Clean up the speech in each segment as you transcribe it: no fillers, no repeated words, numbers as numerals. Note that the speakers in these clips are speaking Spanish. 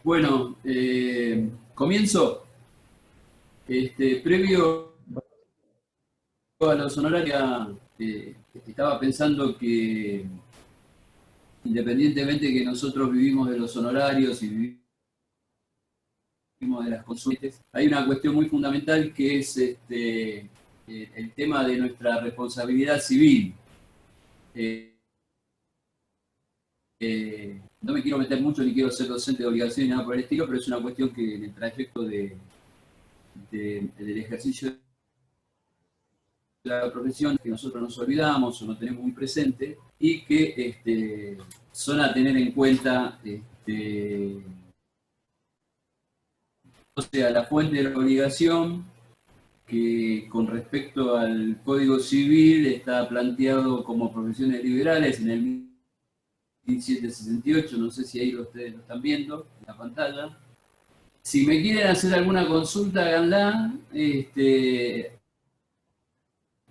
Bueno, comienzo. Previo a los honorarios, estaba pensando que independientemente que nosotros vivimos de los honorarios y vivimos de las consultas, hay una cuestión muy fundamental que es el tema de nuestra responsabilidad civil. No me quiero meter mucho ni quiero ser docente de obligación ni nada por el estilo, pero es una cuestión que en el trayecto del ejercicio de la profesión que nosotros nos olvidamos o no tenemos muy presente y que son a tener en cuenta, o sea, la fuente de la obligación que con respecto al Código Civil está planteado como profesiones liberales en el 1768, no sé si ahí ustedes lo están viendo en la pantalla. Si me quieren hacer alguna consulta, háganla.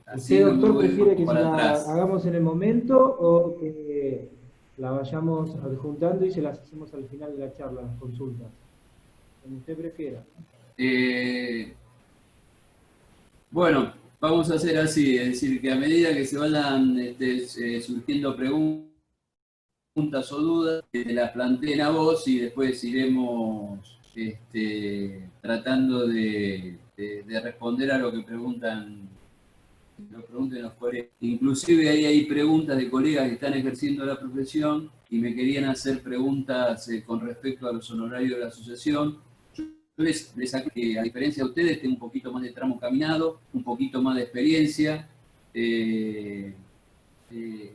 Así ¿Usted, no me doctor, voy prefiere que se para la atrás. hagamos en el momento o que la vayamos adjuntando y se las hacemos al final de la charla, las consultas? Como usted prefiera. Eh, bueno, vamos a hacer así, es decir, que a medida que se vayan surgiendo preguntas o dudas, que te las planteen a vos y después iremos tratando de responder a lo que pregunten los colegas. Inclusive ahí hay preguntas de colegas que están ejerciendo la profesión y me querían hacer preguntas con respecto a los honorarios de la asociación. Yo les saqué que, a diferencia de ustedes, tengo un poquito más de tramo caminado, un poquito más de experiencia. Eh, eh,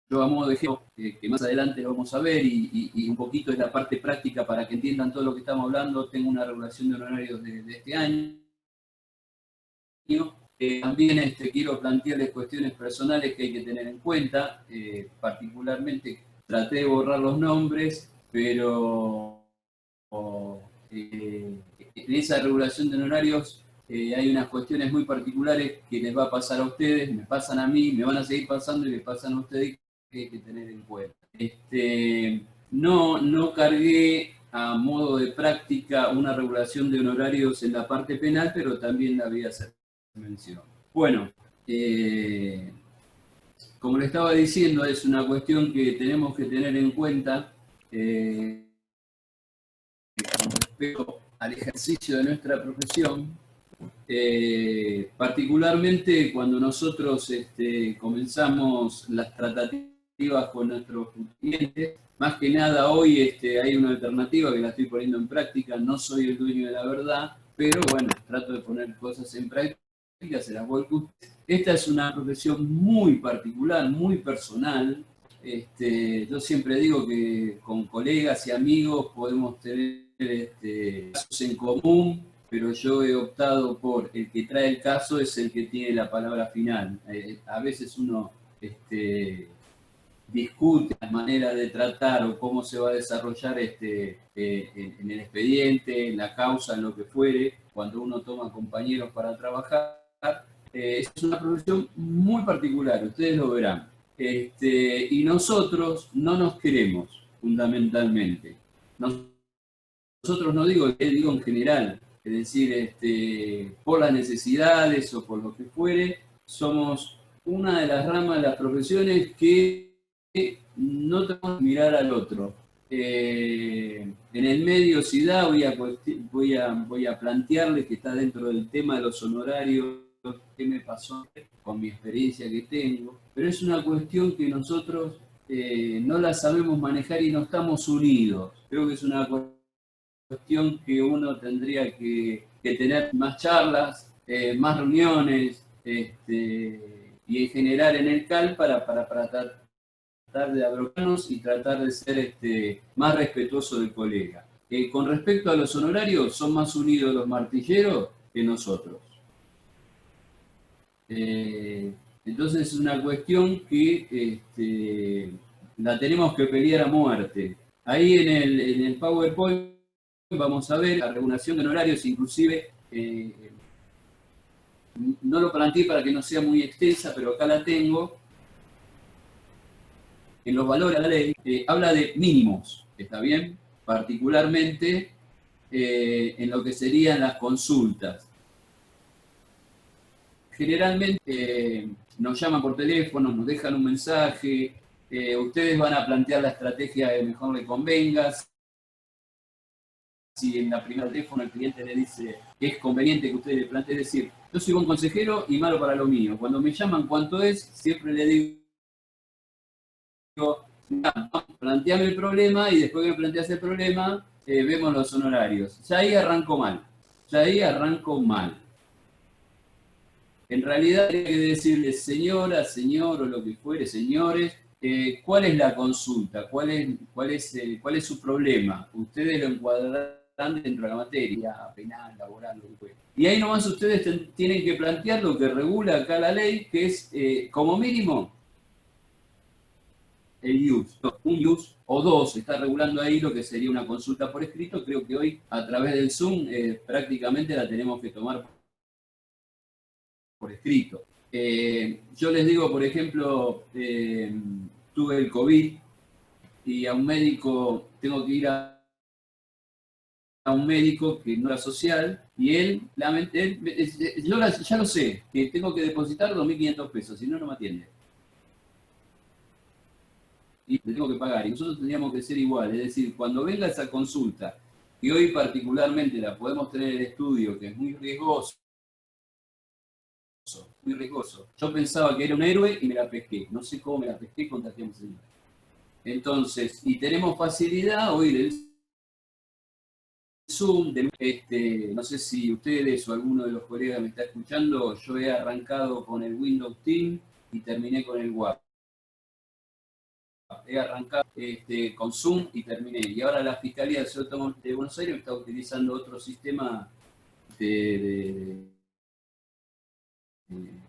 yo a modo de ejemplo, que más adelante lo vamos a ver, y un poquito es la parte práctica para que entiendan todo lo que estamos hablando. Tengo una regulación de honorarios de este año. También quiero plantearles cuestiones personales que hay que tener en cuenta. Particularmente traté de borrar los nombres, pero en esa regulación de honorarios hay unas cuestiones muy particulares que les va a pasar a ustedes, me pasan a mí, me van a seguir pasando y les pasan a ustedes, que hay que tener en cuenta. No cargué a modo de práctica una regulación de honorarios en la parte penal, pero también la voy a hacer mención. Bueno, como le estaba diciendo, es una cuestión que tenemos que tener en cuenta con respecto al ejercicio de nuestra profesión, particularmente cuando nosotros comenzamos las tratativas con nuestros clientes. Más que nada hoy hay una alternativa que la estoy poniendo en práctica, no soy el dueño de la verdad, pero bueno, trato de poner cosas en práctica, se las voy a... Esta es una profesión muy particular, muy personal. Yo siempre digo que con colegas y amigos podemos tener casos en común, pero yo he optado por el que trae el caso es el que tiene la palabra final. A veces uno discute la manera de tratar o cómo se va a desarrollar en el expediente, en la causa, en lo que fuere, cuando uno toma compañeros para trabajar. Es una profesión muy particular, ustedes lo verán. Y nosotros no nos queremos, fundamentalmente. Nosotros no digo, digo en general, es decir, por las necesidades o por lo que fuere, somos una de las ramas de las profesiones que no tenemos que mirar al otro. En el medio, si da, voy a plantearles que está dentro del tema de los honorarios, qué me pasó con mi experiencia que tengo, pero es una cuestión que nosotros no la sabemos manejar y no estamos unidos. Creo que es una cuestión que uno tendría que tener más charlas, más reuniones, y en general en el CAL para tratar de abrocarnos y tratar de ser más respetuoso del colega. Con respecto a los honorarios, son más unidos los martilleros que nosotros. Entonces es una cuestión que la tenemos que pelear a muerte. Ahí en el PowerPoint vamos a ver la regulación de honorarios, inclusive no lo planteé para que no sea muy extensa, pero acá la tengo. En los valores de la ley habla de mínimos. ¿está bien? Particularmente en lo que serían las consultas. Generalmente nos llaman por teléfono, nos dejan un mensaje, ustedes van a plantear la estrategia que mejor le convenga. Si en la primera teléfono el cliente le dice que es conveniente que usted le plantee, decir, yo soy buen consejero y malo para lo mío. Cuando me llaman cuánto es, siempre le digo, planteame el problema y después que me planteas el problema, vemos los honorarios. Ya ahí arranco mal. En realidad hay que decirle, señora, señor o lo que fuere, señores, ¿cuál es la consulta? ¿Cuál es su problema? Ustedes lo encuadrarán dentro de la materia penal, laboral, lo que fuere. Y ahí nomás ustedes tienen que plantear lo que regula acá la ley, que es, como mínimo, el use, un use o dos, está regulando ahí lo que sería una consulta por escrito. Creo que hoy a través del Zoom prácticamente la tenemos que tomar por escrito. Yo les digo, por ejemplo, tuve el COVID y a un médico, tengo que ir a un médico que no era social y yo ya lo sé, que tengo que depositar 2.500 pesos, si no, no me atiende. Y le tengo que pagar. Y nosotros tendríamos que ser igual, es decir, cuando venga esa consulta, que hoy particularmente la podemos tener en el estudio, que es muy riesgoso, Yo pensaba que era un héroe y me la pesqué. No sé cómo me la pesqué, contagiamos a señor. Entonces, y tenemos facilidad hoy del Zoom, no sé si ustedes o alguno de los colegas me está escuchando, yo he arrancado con el Windows Team y terminé con el WAP. He arrancado con Zoom y terminé. Y ahora la Fiscalía de Buenos Aires está utilizando otro sistema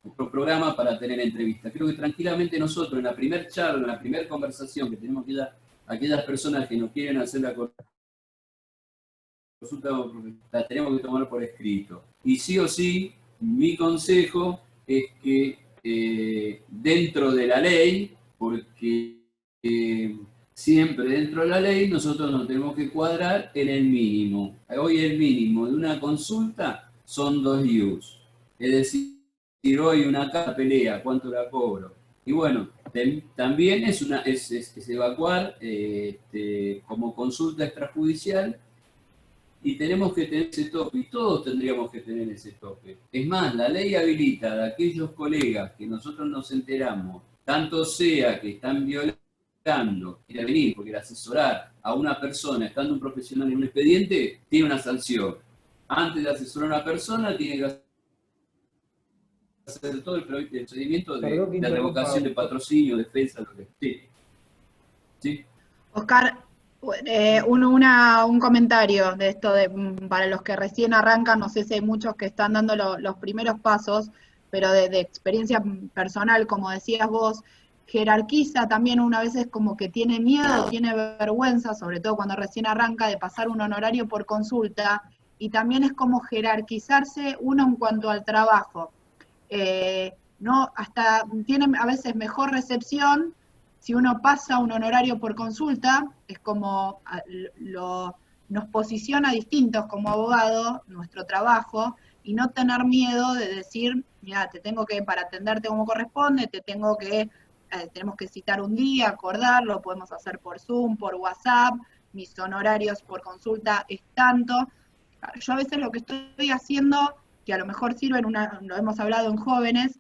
otro programa para tener entrevistas. Creo que tranquilamente nosotros en la primera charla, en la primera conversación que tenemos aquellas personas que nos quieren hacer la consulta, la tenemos que tomar por escrito. Y sí o sí, mi consejo es que dentro de la ley, porque siempre dentro de la ley nosotros nos tenemos que cuadrar en el mínimo. Hoy el mínimo de una consulta son 2 IUs. Es decir, hoy una pelea, ¿cuánto la cobro? Y bueno, también es evacuar como consulta extrajudicial y tenemos que tener ese tope, y todos tendríamos que tener ese tope. Es más, la ley habilita a aquellos colegas que nosotros nos enteramos, tanto sea que están violando, intervenir, porque el asesorar a una persona, estando un profesional en un expediente, tiene una sanción. Antes de asesorar a una persona, tiene que hacer todo el procedimiento de revocación de patrocinio, defensa, lo que sí. ¿Sí? Oscar, un comentario de esto para los que recién arrancan, no sé si hay muchos que están dando los primeros pasos, pero de experiencia personal, como decías vos, jerarquiza también una vez como que tiene miedo, tiene vergüenza, sobre todo cuando recién arranca, de pasar un honorario por consulta, y también es como jerarquizarse uno en cuanto al trabajo. No, hasta tienen a veces mejor recepción si uno pasa un honorario por consulta, es como nos posiciona distintos como abogado, nuestro trabajo, y no tener miedo de decir, mira, te tengo que, para atenderte como corresponde, tenemos que citar un día, acordarlo, podemos hacer por Zoom, por WhatsApp, mis honorarios por consulta es tanto. Yo a veces lo que estoy haciendo, que a lo mejor sirve, lo hemos hablado en jóvenes,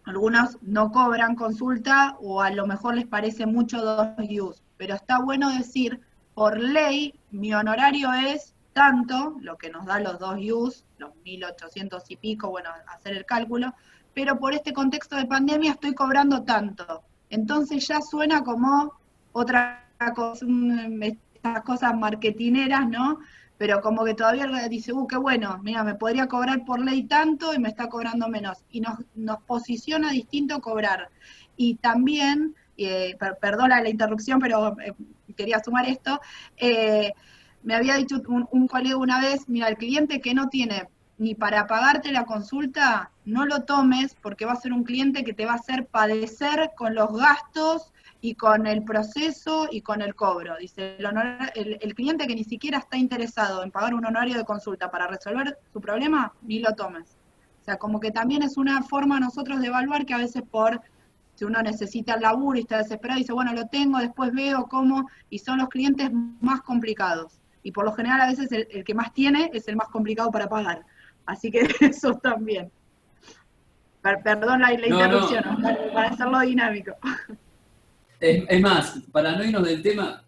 algunos no cobran consulta o a lo mejor les parece mucho 2 IUs, pero está bueno decir, por ley, mi honorario es tanto, lo que nos da los 2 IUs, los 1.800 y pico, bueno, hacer el cálculo, pero por este contexto de pandemia estoy cobrando tanto. Entonces ya suena como otra cosa, estas cosas marketineras, ¿no? Pero como que todavía dice, qué bueno, mira, me podría cobrar por ley tanto y me está cobrando menos. Y nos posiciona distinto cobrar. Y también, perdona la interrupción, pero quería sumar esto, me había dicho un colega una vez, mira, el cliente que no tiene ni para pagarte la consulta, no lo tomes porque va a ser un cliente que te va a hacer padecer con los gastos y con el proceso y con el cobro. Dice, el cliente que ni siquiera está interesado en pagar un honorario de consulta para resolver su problema, ni lo tomes. O sea, como que también es una forma nosotros de evaluar que a veces si uno necesita el laburo y está desesperado, dice, bueno, lo tengo, después veo cómo, y son los clientes más complicados. Y por lo general a veces el que más tiene es el más complicado para pagar. Así que eso también. Perdón la interrupción, No. para hacerlo dinámico. Es más, para no irnos del tema,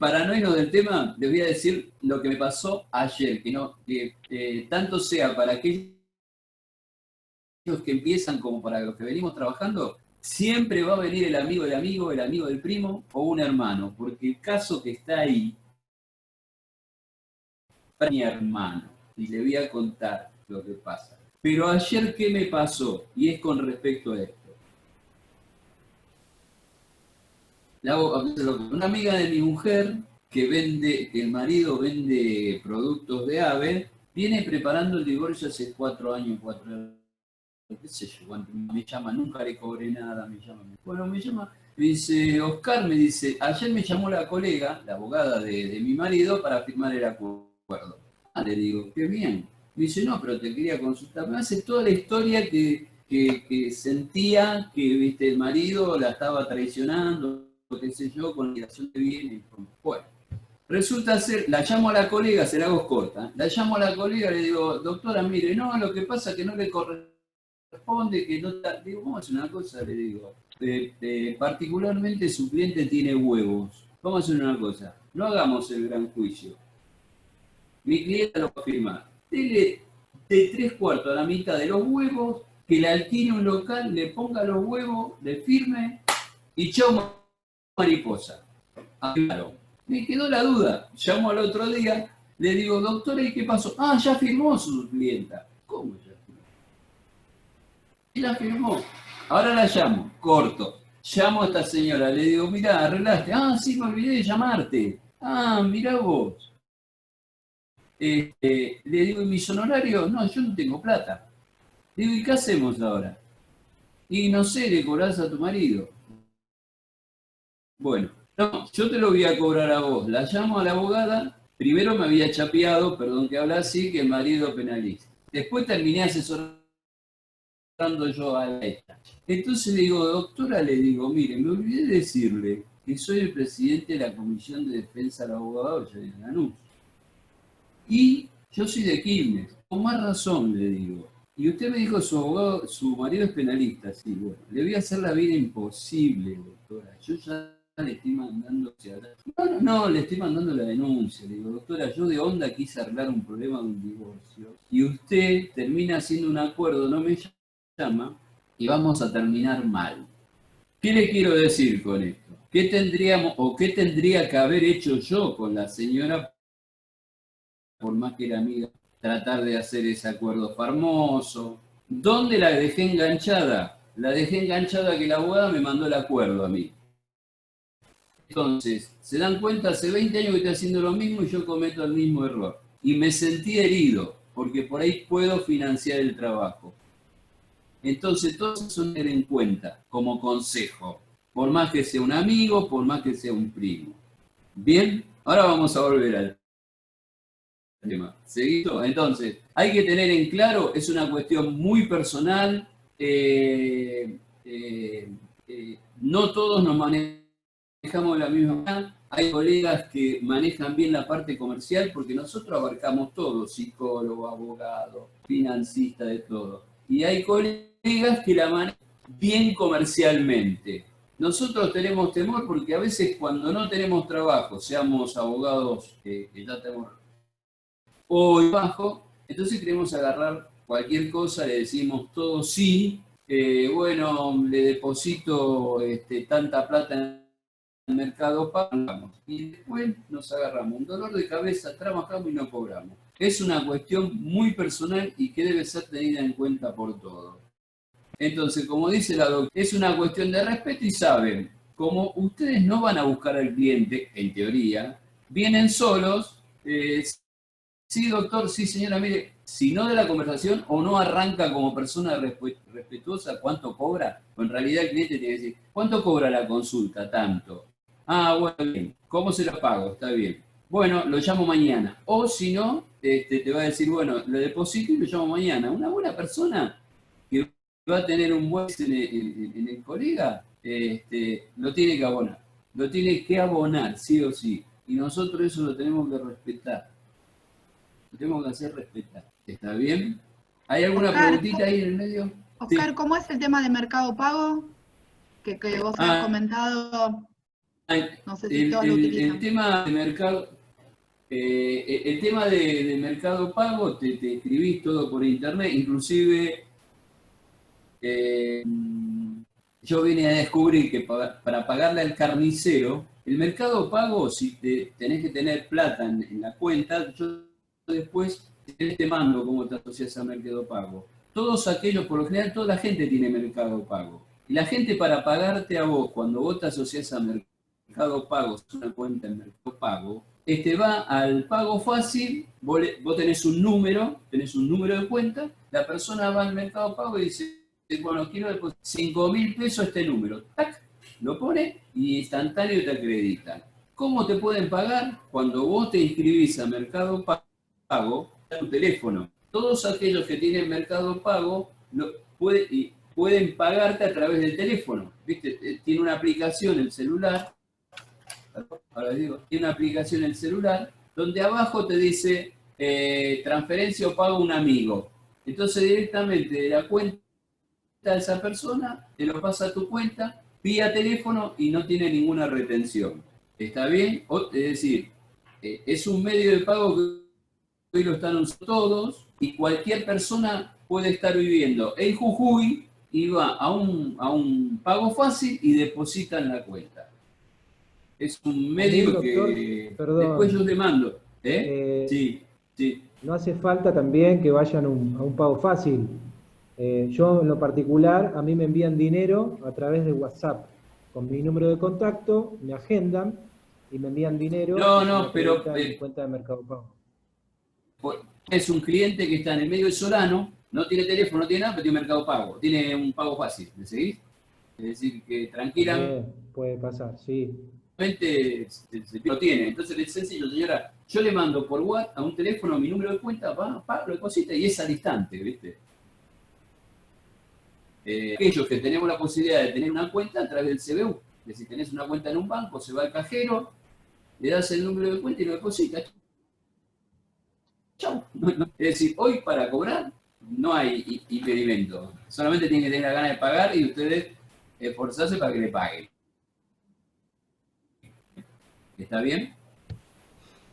les voy a decir lo que me pasó ayer, que tanto sea para aquellos que empiezan como para los que venimos trabajando, siempre va a venir el amigo del amigo, el amigo del primo o un hermano, porque el caso que está ahí es mi hermano, y le voy a contar lo que pasa. Pero ayer, ¿qué me pasó? Y es con respecto a esto. Una amiga de mi mujer, que el marido vende productos de ave, viene preparando el divorcio hace 4 años, qué sé yo, cuando me llama, nunca le cobré nada, me llama, me dice, Oscar, me dice, ayer me llamó la colega, la abogada de mi marido, para firmar el acuerdo. Le digo, qué bien. Me dice, no, pero te quería consultar. Me hace toda la historia que sentía que, viste, el marido la estaba traicionando, qué sé yo, con liquidación de bienes. Bueno, resulta ser, la llamo a la colega, se la hago corta, la llamo a la colega y le digo, doctora, mire, no, lo que pasa es que no le corresponde, que no está... Digo, vamos a hacer una cosa, le digo, particularmente su cliente tiene huevos. Vamos a hacer una cosa, no hagamos el gran juicio. Mi cliente lo va a firmar. Dele de 3/4 a la mitad de los huevos, que le alquile un local, le ponga los huevos, le firme y chau mariposa. Claro. Me quedó la duda. Llamo al otro día, le digo, doctora, ¿y qué pasó? Ah, ya firmó su clienta. ¿Cómo ya firmó? Y la firmó. Ahora la llamo, corto. Llamo a esta señora, le digo, mirá, arreglaste. Ah, sí, me olvidé de llamarte. Ah, mirá vos. Le digo, ¿y mis honorarios? No, yo no tengo plata. Le digo, ¿y qué hacemos ahora? Y no sé, le cobrás a tu marido. Bueno, no, yo te lo voy a cobrar a vos. La llamo a la abogada. Primero me había chapeado, perdón que habla así, que el marido penaliza. Después terminé asesorando yo a esta. Entonces le digo, doctora, le digo, mire, me olvidé de decirle que soy el presidente de la Comisión de Defensa del Abogado de Lanús. Y yo soy de Quilmes, con más razón le digo. Y usted me dijo su marido es penalista, sí, bueno, le voy a hacer la vida imposible, doctora. Yo ya le estoy mandando, no, le estoy mandando la denuncia. Le digo, doctora, yo de onda quise arreglar un problema de un divorcio. Y usted termina haciendo un acuerdo, no me llama, y vamos a terminar mal. ¿Qué le quiero decir con esto? ¿Qué tendría que haber hecho yo con la señora, por más que era amiga, tratar de hacer ese acuerdo famoso? ¿Dónde la dejé enganchada? La dejé enganchada que la abogada me mandó el acuerdo a mí. Entonces, se dan cuenta, hace 20 años que estoy haciendo lo mismo y yo cometo el mismo error. Y me sentí herido, porque por ahí puedo financiar el trabajo. Entonces, todo eso tener en cuenta como consejo. Por más que sea un amigo, por más que sea un primo. Bien, ahora vamos a volver al tema. ¿Seguido? Entonces, hay que tener en claro, es una cuestión muy personal, no todos nos manejamos de la misma manera, hay colegas que manejan bien la parte comercial porque nosotros abarcamos todo, psicólogo, abogado, financista, de todo. Y hay colegas que la manejan bien comercialmente. Nosotros tenemos temor porque a veces cuando no tenemos trabajo, seamos abogados que ya tenemos o bajo, entonces queremos agarrar cualquier cosa, le decimos todo sí, bueno, le deposito tanta plata en el mercado, pagamos. Y después nos agarramos un dolor de cabeza, trabajamos y no cobramos. Es una cuestión muy personal y que debe ser tenida en cuenta por todos. Entonces, como dice la doctora, es una cuestión de respeto y saben, como ustedes no van a buscar al cliente, en teoría, vienen solos, sí, doctor, sí, señora, mire, si no de la conversación o no arranca como persona respetuosa, ¿cuánto cobra? O en realidad el cliente tiene que decir, ¿cuánto cobra la consulta? Tanto. Ah, bueno, bien. ¿Cómo se lo pago? Está bien. Bueno, lo llamo mañana. O si no, te va a decir, bueno, lo deposito y lo llamo mañana. Una buena persona que va a tener un buen en el colega, lo tiene que abonar. Lo tiene que abonar, sí o sí. Y nosotros eso lo tenemos que respetar. Lo tenemos que hacer respetar. ¿Está bien? ¿Hay alguna Oscar, preguntita ahí en el medio? Oscar, Sí. ¿cómo es el tema de Mercado Pago? Que vos habías Ah, comentado, no sé si todos lo el utilizan. tema de mercado, el tema de Mercado Pago, te escribís todo por internet, inclusive eh, yo vine a descubrir que para pagarle al carnicero, el Mercado Pago, si tenés que tener plata en la cuenta, yo después te mando cómo te asocias a Mercado Pago. Todos aquellos, por lo general, toda la gente tiene Mercado Pago. Y la gente para pagarte a vos, cuando vos te asocias a Mercado Pago, es una cuenta en Mercado Pago, va al pago fácil, vos tenés un número de cuenta, la persona va al Mercado Pago y dice, bueno, quiero depositar 5.000 pesos a este número. ¡Tac! Lo pone y instantáneo te acreditan. ¿Cómo te pueden pagar? Cuando vos te inscribís a Mercado Pago, a tu teléfono. Todos aquellos que tienen Mercado Pago pueden pagarte a través del teléfono. ¿Viste? Tiene una aplicación el celular, ahora digo, tiene una aplicación el celular, donde abajo te dice transferencia o pago a un amigo. Entonces directamente de la cuenta de esa persona, te lo pasa a tu cuenta, vía teléfono y no tiene ninguna retención. ¿Está bien? Es decir, es un medio de pago que hoy lo están usando todos y cualquier persona puede estar viviendo en Jujuy y va a un pago fácil y deposita en la cuenta. Es un A mí, medio doctor, que después yo perdón, te mando. ¿Eh? eh, Sí, sí. no hace falta también que vayan a un pago fácil. Yo en lo particular, a mí me envían dinero a través de WhatsApp, con mi número de contacto, me agendan y me envían dinero No, y se me no, pero acredita en mi cuenta de Mercado Pago. es un cliente que está en el medio del Solano, no tiene teléfono, no tiene nada, pero tiene Mercado Pago. Tiene un pago fácil, ¿me seguís? Es decir, que tranquilamente También puede pasar, sí. lo tiene. Entonces es sencillo, señora. Yo le mando por WhatsApp a un teléfono mi número de cuenta, lo deposita y es al instante, ¿viste? Aquellos que tenemos la posibilidad de tener una cuenta a través del CBU. Que si tenés una cuenta en un banco, se va al cajero, le das el número de cuenta y lo deposita. Chau. Es decir, hoy para cobrar no hay impedimento. Solamente tienen que tener la gana de pagar y ustedes esforzarse para que le paguen. ¿Está bien,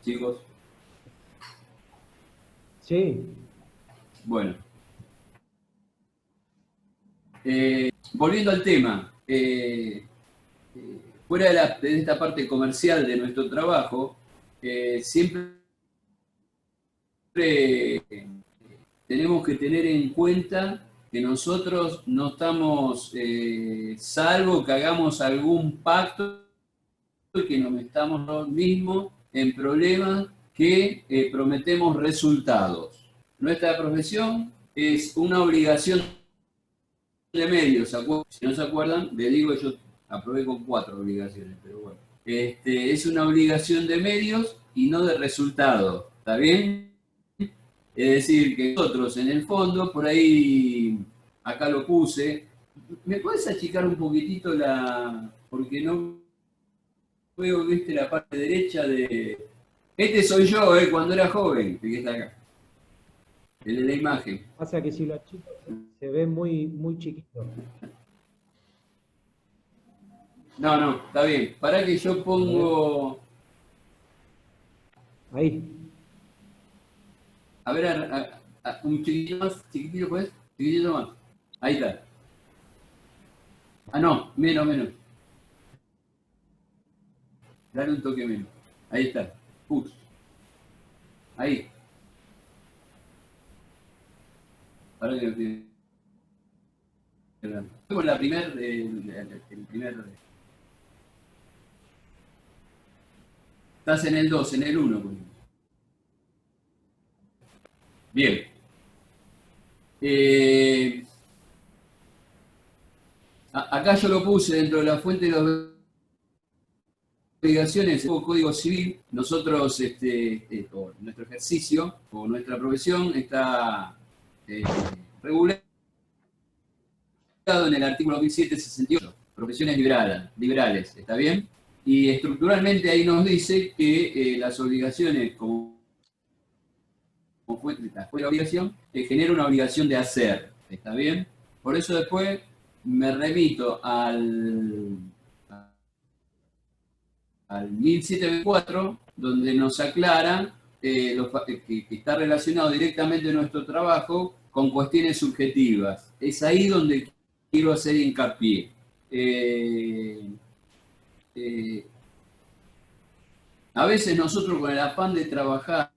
chicos? Sí, Bueno, volviendo al tema, fuera de esta parte comercial de nuestro trabajo, siempre tenemos que tener en cuenta que nosotros no estamos, salvo que hagamos algún pacto y que nos metamos nosotros mismos en problemas que prometemos resultados. Nuestra profesión es una obligación de medios. Si no se acuerdan, les digo, yo aprobé con 4 obligaciones, pero bueno. Es una obligación de medios y no de resultados. ¿Está bien? Es decir, que nosotros en el fondo, por ahí, acá lo puse, ¿me puedes achicar un poquitito porque no veo, viste, la parte derecha de... Este soy yo, cuando era joven, el que está acá, el de la imagen. pasa que si lo achico se ve muy, muy chiquito. No, no, está bien. Para que yo A ver, pongo... ahí. A ver, un chiquitito pues, chiquitito más. Ahí está. Ah, no, menos. Dale un toque menos. Ahí está. Push. Ahí. Para que lo estoy... Con la el primer... Estás en el 2, en el 1. Bien. Eh, acá yo lo puse dentro de la fuente de los obligaciones, el Código Civil, nosotros, o nuestro ejercicio o nuestra profesión está regulado en el artículo 1768, profesiones liberales, ¿está bien? Y estructuralmente ahí nos dice que las obligaciones, como fue la obligación, genera una obligación de hacer, ¿está bien? Por eso después me remito al 1724, donde nos aclara que está relacionado directamente nuestro trabajo con cuestiones subjetivas. Es ahí donde quiero hacer hincapié. A veces nosotros con el afán de trabajar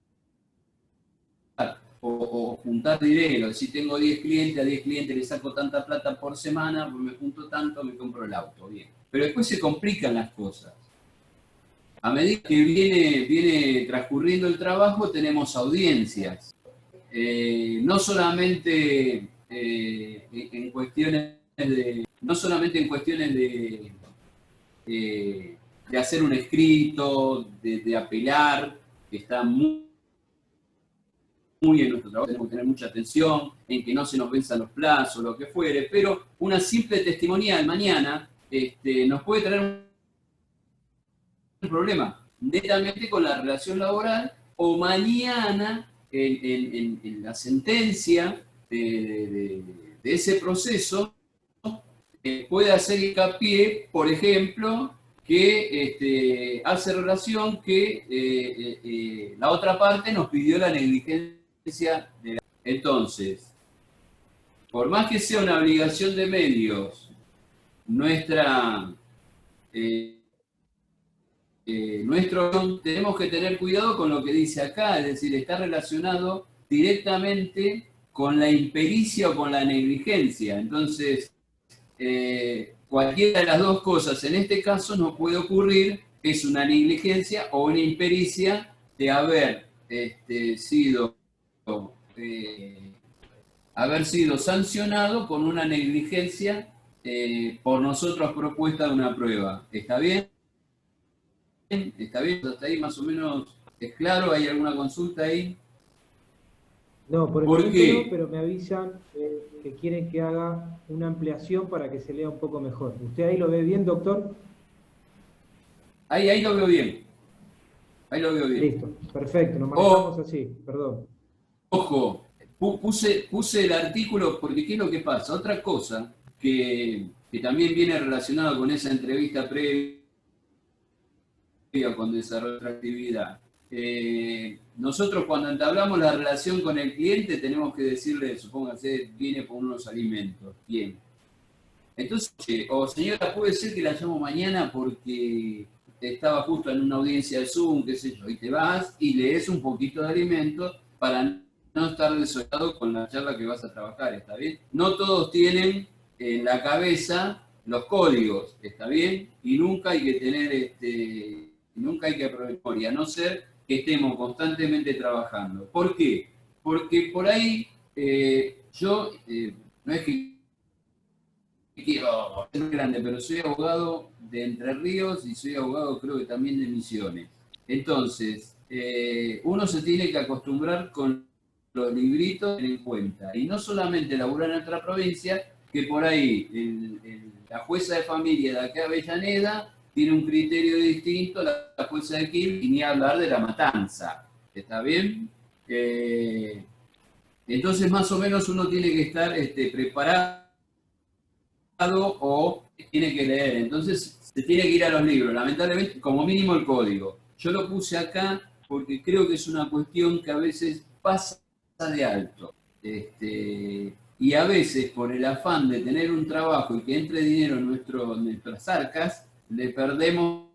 o juntar dinero, si tengo 10 clientes, a 10 clientes les saco tanta plata por semana, pues me junto tanto, me compro el auto, bien. Pero después se complican las cosas. A medida que viene transcurriendo el trabajo, tenemos audiencias. No solamente en cuestiones de hacer un escrito, de apelar, que está muy en nuestro trabajo, tenemos que tener mucha atención en que no se nos venzan los plazos, lo que fuere, pero una simple testimonial mañana nos puede traer un problema netamente con la relación laboral, o mañana en la sentencia de ese proceso puede hacer hincapié, por ejemplo, que hace relación que la otra parte nos pidió la negligencia de la... Entonces, por más que sea una obligación de medios, tenemos que tener cuidado con lo que dice acá, es decir, está relacionado directamente con la impericia o con la negligencia. Entonces, cualquiera de las dos cosas en este caso no puede ocurrir, es una negligencia o una impericia de haber sido sancionado con una negligencia por nosotros propuesta de una prueba. ¿Está bien? ¿Está bien? ¿Hasta ahí más o menos es claro? ¿Hay alguna consulta ahí? No, por el ¿Por momento qué? no, pero me avisan que quieren que haga una ampliación para que se lea un poco mejor. ¿Usted ahí lo ve bien, doctor? Ahí lo veo bien. Ahí lo veo bien. Listo, perfecto, nos manejamos así, perdón. Ojo, puse el artículo porque ¿qué es lo que pasa? Otra cosa que también viene relacionada con esa entrevista previa con desarrollo de actividad. Nosotros cuando entablamos la relación con el cliente tenemos que decirle, supóngase, viene por unos alimentos. Bien. Entonces, señora, puede ser que la llamo mañana porque estaba justo en una audiencia de Zoom, qué sé yo, y te vas y lees un poquito de alimentos para no estar desorientado con la charla que vas a trabajar, ¿está bien? No todos tienen en la cabeza los códigos, ¿está bien? Y nunca hay que tener, nunca hay que aprovechar, a no ser que estemos constantemente trabajando. ¿Por qué? Porque por ahí yo, no es que quiero ser grande, pero soy abogado de Entre Ríos y soy abogado creo que también de Misiones. Entonces, uno se tiene que acostumbrar con los libritos en cuenta. Y no solamente laburar en otra provincia, que por ahí la jueza de familia de acá de Avellaneda tiene un criterio distinto a la jueza de Quilmes, y ni hablar de La Matanza. ¿Está bien? Entonces, más o menos uno tiene que estar preparado o tiene que leer. Entonces, se tiene que ir a los libros. Lamentablemente, como mínimo el código. Yo lo puse acá porque creo que es una cuestión que a veces pasa de alto. Y a veces, por el afán de tener un trabajo y que entre dinero en nuestras arcas, le perdemos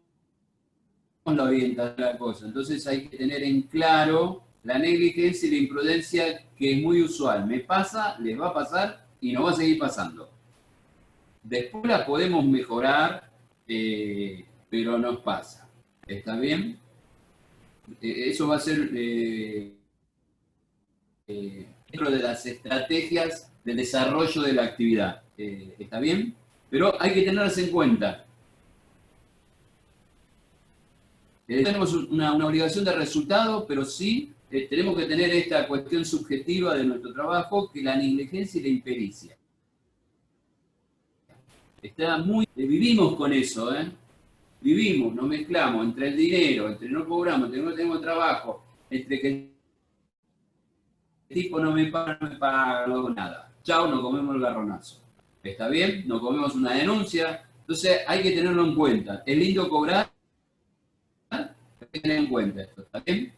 la orientación de la cosa. Entonces hay que tener en claro la negligencia y la imprudencia, que es muy usual. Me pasa, les va a pasar y nos va a seguir pasando. Después la podemos mejorar, pero nos pasa. ¿Está bien? Eso va a ser dentro de las estrategias de desarrollo de la actividad. ¿Está bien? Pero hay que tenerlas en cuenta. Tenemos una obligación de resultado, pero sí tenemos que tener esta cuestión subjetiva de nuestro trabajo, que la negligencia y la impericia. Vivimos con eso, vivimos, nos mezclamos entre el dinero, entre no cobramos, entre no tenemos trabajo, entre que el tipo no me paga, no hago nada. Chao, nos comemos el garronazo. ¿Está bien? Nos comemos una denuncia. Entonces hay que tenerlo en cuenta. Es lindo cobrar, hay que tener en cuenta esto. ¿Está bien?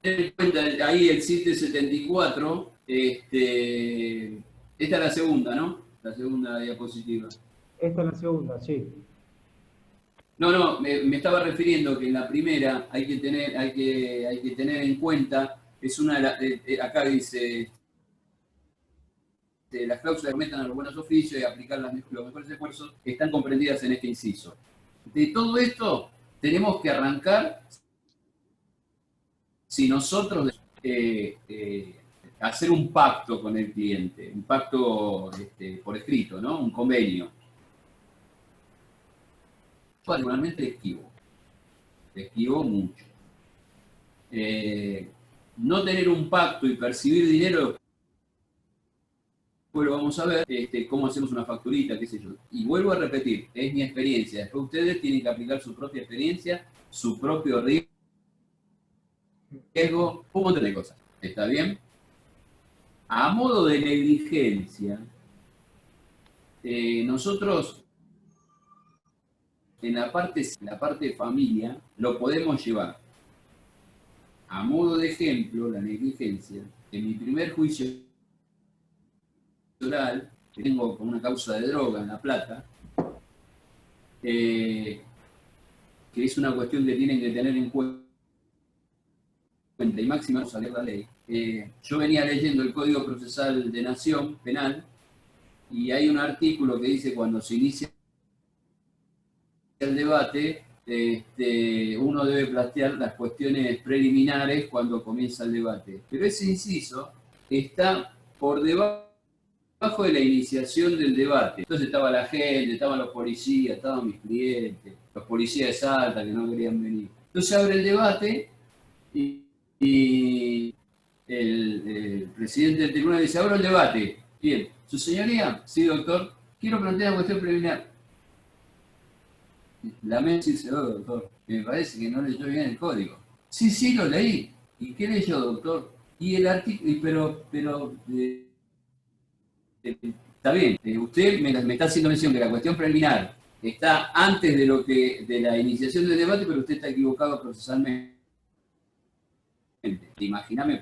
Tener en cuenta ahí el 774. Esta es la segunda, ¿no? La segunda diapositiva. Esta es la segunda, sí. No, me estaba refiriendo que en la primera hay que tener en cuenta, es una acá dice, las cláusulas que metan a los buenos oficios y aplicar los mejores esfuerzos están comprendidas en este inciso. De todo esto tenemos que arrancar si nosotros hacer un pacto con el cliente, un pacto por escrito, ¿no? Un convenio. Particularmente esquivo mucho. No tener un pacto y percibir dinero, pues lo vamos a ver, cómo hacemos una facturita, qué sé yo. Y vuelvo a repetir, es mi experiencia. Después ustedes tienen que aplicar su propia experiencia, su propio riesgo, un montón de cosas. ¿Está bien? A modo de negligencia, nosotros en la parte de familia lo podemos llevar. A modo de ejemplo, la negligencia, en mi primer juicio oral, que tengo con una causa de droga en La Plata, que es una cuestión que tienen que tener en cuenta y máxima salir la ley. Yo venía leyendo el Código Procesal de Nación Penal y hay un artículo que dice cuando se inicia el debate, uno debe plantear las cuestiones preliminares cuando comienza el debate. Pero ese inciso está por debajo de la iniciación del debate. Entonces estaba la gente, estaban los policías, estaban mis clientes, los policías de Salta que no querían venir. Entonces abre el debate y el presidente del tribunal dice, abro el debate. Bien, su señoría, sí doctor, quiero plantear una cuestión preliminar. La mesa dice, doctor, me parece que no leyó bien el código. Sí, lo leí. ¿Y qué leyó, doctor? Y el artículo, pero está bien, usted me está haciendo mención que la cuestión preliminar está antes de la iniciación del debate, pero usted está equivocado procesalmente. Te imaginás,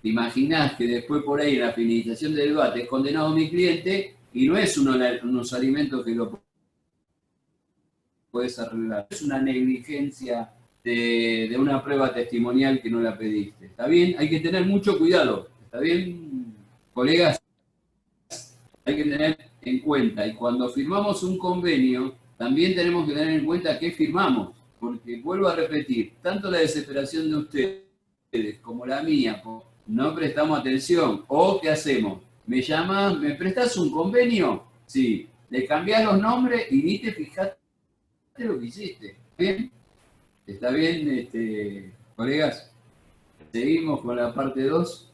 te imaginás que después por ahí en la finalización del debate es condenado mi cliente y no es unos alimentos que lo puedes arreglar. Es una negligencia de una prueba testimonial que no la pediste. ¿Está bien? Hay que tener mucho cuidado. ¿Está bien, colegas? Hay que tener en cuenta. Y cuando firmamos un convenio, también tenemos que tener en cuenta qué firmamos. Porque vuelvo a repetir, tanto la desesperación de ustedes como la mía, no prestamos atención. ¿O qué hacemos? Me llaman, ¿me prestás un convenio? Sí. Le cambiás los nombres y ni te fijaste lo que hiciste. ¿Bien? ¿Está bien, colegas? Seguimos con la parte 2.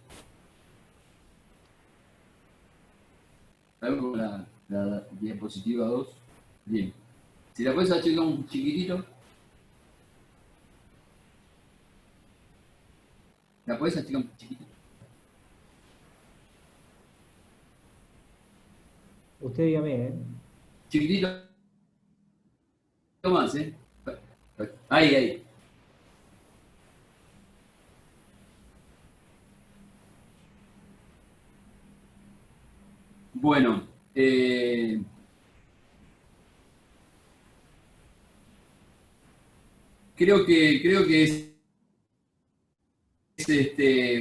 Vamos con la diapositiva 2. Bien. Si la puedes achicar un chiquitito. ¿La puedes achicar un chiquitito? Usted dígame, Chiquitito más, Ahí. Bueno, creo que es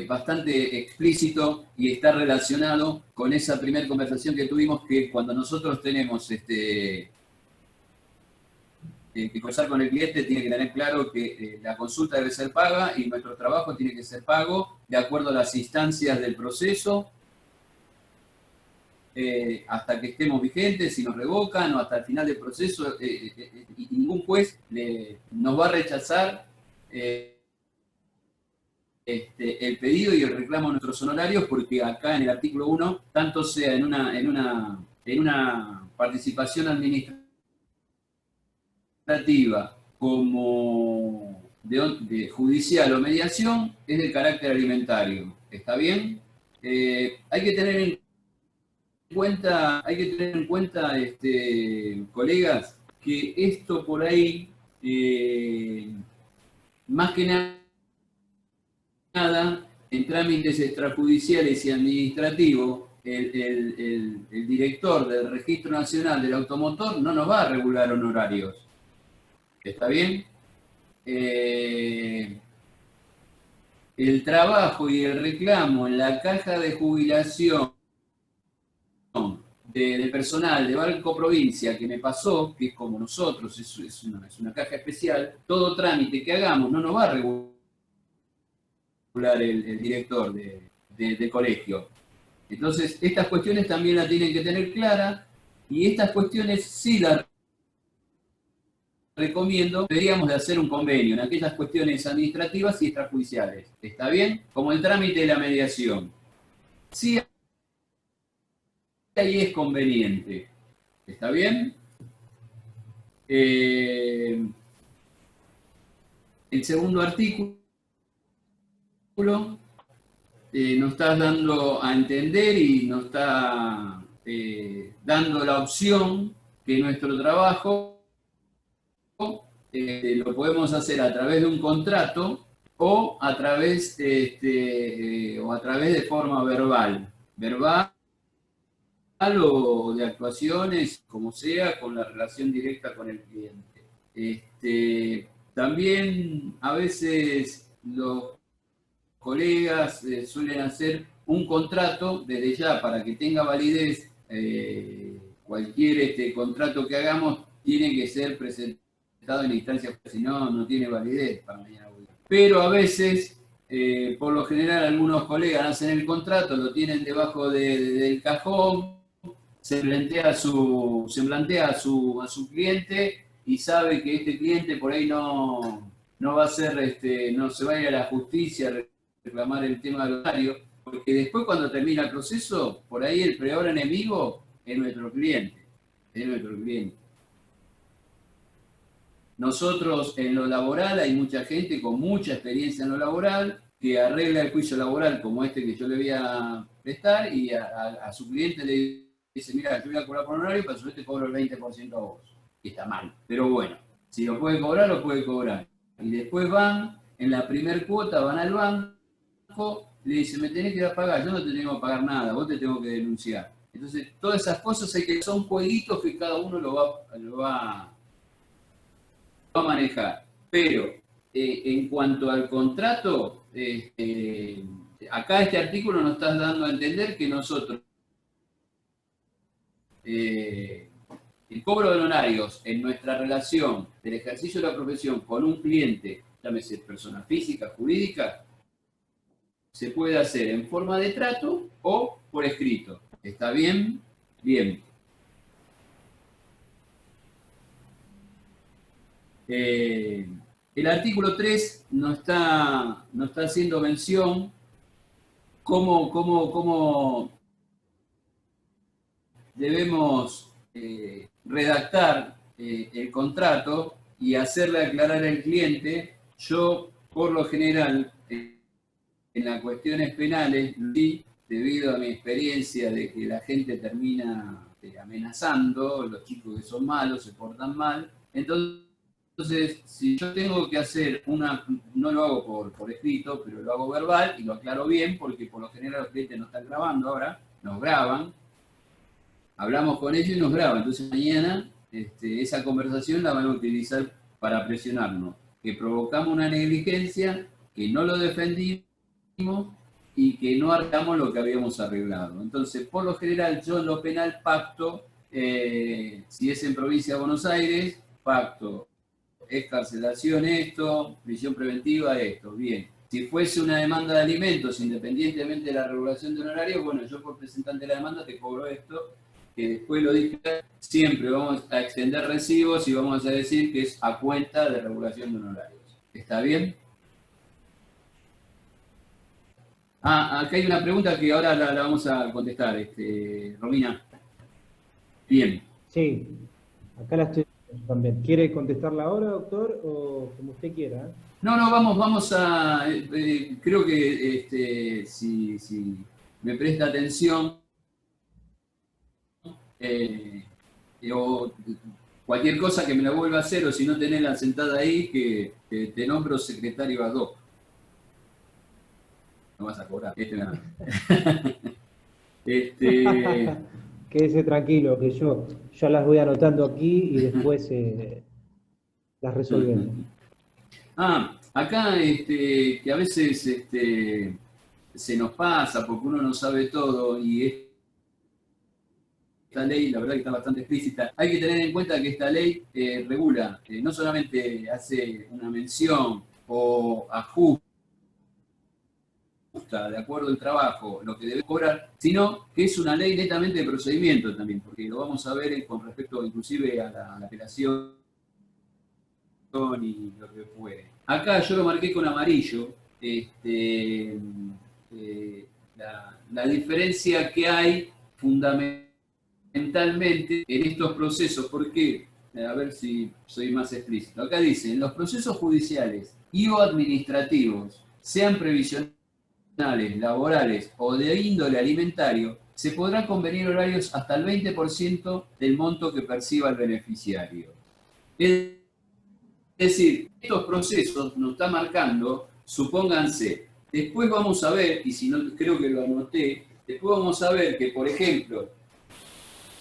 bastante explícito y está relacionado con esa primera conversación que tuvimos, que cuando nosotros tenemos que conversar con el cliente, tiene que tener claro que la consulta debe ser paga y nuestro trabajo tiene que ser pago de acuerdo a las instancias del proceso hasta que estemos vigentes, si nos revocan o hasta el final del proceso, y ningún juez nos va a rechazar el pedido y el reclamo de nuestros honorarios, porque acá en el artículo 1, tanto sea en una participación administrativa como de judicial o mediación, es de carácter alimentario. ¿Está bien? Hay que tener en cuenta, colegas, que esto por ahí, más que nada, en trámites extrajudiciales y administrativos, el director del Registro Nacional del Automotor no nos va a regular honorarios. ¿Está bien? El trabajo y el reclamo en la caja de jubilación del personal de Balco Provincia que me pasó, que es como nosotros, es una caja especial, todo trámite que hagamos no nos va a regular el director del colegio. Entonces, estas cuestiones también las tienen que tener claras, y estas cuestiones sí las recomiendo. Deberíamos de hacer un convenio en aquellas cuestiones administrativas y extrajudiciales. ¿Está bien? Como el trámite de la mediación. Sí, ahí es conveniente. ¿Está bien? El segundo artículo nos está dando a entender y nos está dando la opción que nuestro trabajo lo podemos hacer a través de un contrato o a través de forma verbal o de actuaciones, como sea, con la relación directa con el cliente. También a veces los colegas suelen hacer un contrato desde ya para que tenga validez. Cualquier contrato que hagamos tiene que ser presentado en instancias, si no, no tiene validez para mañana. Pero a veces, por lo general, algunos colegas hacen el contrato, lo tienen debajo del cajón, se plantea a su cliente y sabe que este cliente por ahí no va a ser, no se va a ir a la justicia a reclamar el tema del horario, porque después cuando termina el proceso, por ahí el peor enemigo es nuestro cliente. Nosotros en lo laboral hay mucha gente con mucha experiencia en lo laboral que arregla el juicio laboral como este que yo le voy a prestar y a su cliente le dice, mira, yo voy a cobrar por honorario, pero yo te cobro el 20% a vos. Y está mal. Pero bueno, si lo puede cobrar, lo puede cobrar. Y después van, en la primer cuota, van al banco, le dicen, me tenés que pagar, yo no te tengo que pagar nada, vos te tengo que denunciar. Entonces, todas esas cosas son jueguitos que cada uno lo va a manejar. Pero, en cuanto al contrato, acá este artículo nos está dando a entender que nosotros el cobro de honorarios en nuestra relación del ejercicio de la profesión con un cliente, llámese persona física, jurídica, se puede hacer en forma de trato o por escrito. ¿Está bien? Bien. El artículo 3 nos está haciendo mención cómo debemos redactar el contrato y hacerle aclarar al cliente. Yo, por lo general, en las cuestiones penales, debido a mi experiencia de que la gente termina amenazando, los chicos que son malos se portan mal, entonces, si yo tengo que hacer no lo hago por escrito, pero lo hago verbal y lo aclaro bien, porque por lo general los clientes no están grabando ahora, nos graban, hablamos con ellos y nos graban. Entonces mañana esa conversación la van a utilizar para presionarnos, que provocamos una negligencia, que no lo defendimos y que no arreglamos lo que habíamos arreglado. Entonces, por lo general, yo en lo penal pacto, si es en provincia de Buenos Aires, pacto, escarcelación esto, prisión preventiva esto, bien. Si fuese una demanda de alimentos, independientemente de la regulación de honorarios, bueno, yo por presentante de la demanda te cobro esto, que después lo dije, siempre vamos a extender recibos y vamos a decir que es a cuenta de regulación de honorarios. ¿Está bien? Acá hay una pregunta que ahora la vamos a contestar, Romina. Bien. Sí, acá la estoy también. ¿Quiere contestarla ahora, doctor, o como usted quiera? No, vamos a, creo que si me presta atención, o cualquier cosa que me la vuelva a hacer, o si no tenés sentada ahí, que te nombro secretario ad hoc. No vas a cobrar. Quédese tranquilo, que yo ya las voy anotando aquí y después las resolvemos. Acá que a veces se nos pasa porque uno no sabe todo y esta ley, la verdad que está bastante explícita. Hay que tener en cuenta que esta ley regula, no solamente hace una mención o ajusta de acuerdo al trabajo lo que debe cobrar, sino que es una ley netamente de procedimiento también, porque lo vamos a ver con respecto inclusive a la apelación y lo que fuere. Acá yo lo marqué con amarillo, la diferencia que hay fundamentalmente en estos procesos, porque, a ver si soy más explícito, acá dice, en los procesos judiciales y o administrativos, sean previsionales, laborales o de índole alimentario, se podrá convenir horarios hasta el 20% del monto que perciba el beneficiario. Es decir, estos procesos nos está marcando, supónganse, después vamos a ver, y si no creo que lo anoté, después vamos a ver que, por ejemplo,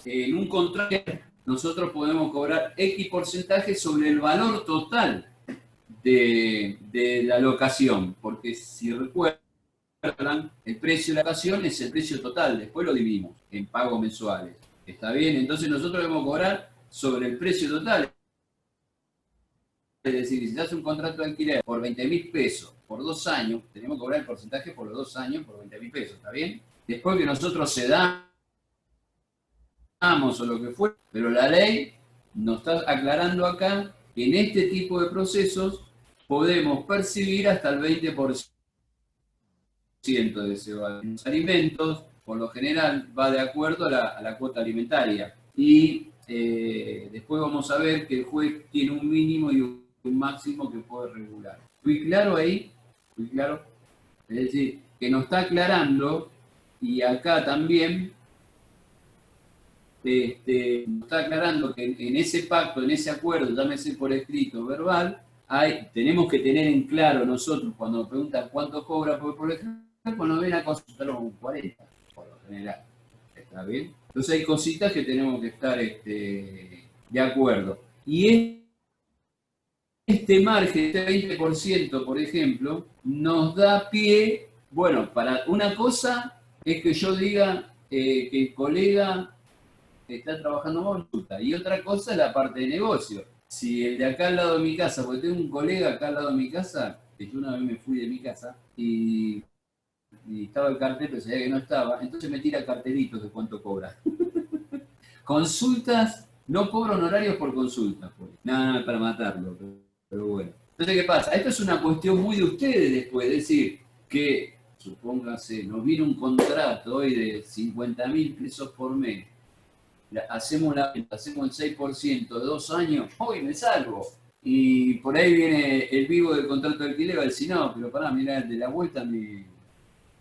en un contrato nosotros podemos cobrar X porcentaje sobre el valor total de la locación, porque si recuerdan, el precio de la locación es el precio total, después lo dividimos en pagos mensuales. ¿Está bien? Entonces nosotros debemos cobrar sobre el precio total. Es decir, si se hace un contrato de alquiler por 20.000 pesos por 2 años, tenemos que cobrar el porcentaje por los 2 años por 20.000 pesos, ¿está bien? Después que nosotros cedamos o lo que fuera, pero la ley nos está aclarando acá que en este tipo de procesos podemos percibir hasta el 20% de ese valor. Los alimentos, por lo general, va de acuerdo a la cuota alimentaria. Y después vamos a ver que el juez tiene un mínimo y un máximo que puede regular. ¿Fui claro ahí? ¿Fui claro? Es decir, que nos está aclarando, y acá también nos está aclarando que en ese pacto, en ese acuerdo, llámese por escrito o verbal, tenemos que tener en claro nosotros, cuando nos preguntan cuánto cobra por ejemplo, cuando ven a consultarlo con 40, por lo general. ¿Está bien? Entonces hay cositas que tenemos que estar de acuerdo. Y este margen, este 20%, por ejemplo, nos da pie, bueno, para una cosa es que yo diga que el colega está trabajando con consulta, y otra cosa es la parte de negocio. Si el de acá al lado de mi casa, porque tengo un colega acá al lado de mi casa, que yo una vez me fui de mi casa y estaba el cartel, pero sabía que no estaba, entonces me tira cartelitos de cuánto cobra. Consultas, no cobro honorarios por consultas, pues. Nada, para matarlo, pero bueno. Entonces, ¿qué pasa? Esto es una cuestión muy de ustedes después, es decir, que, supóngase, nos viene un contrato hoy de 50.000 pesos por mes, hacemos el 6% de 2 años, hoy me salvo. Y por ahí viene el vivo del contrato de alquiler, va a decir, no, pero pará, mirá, de la vuelta me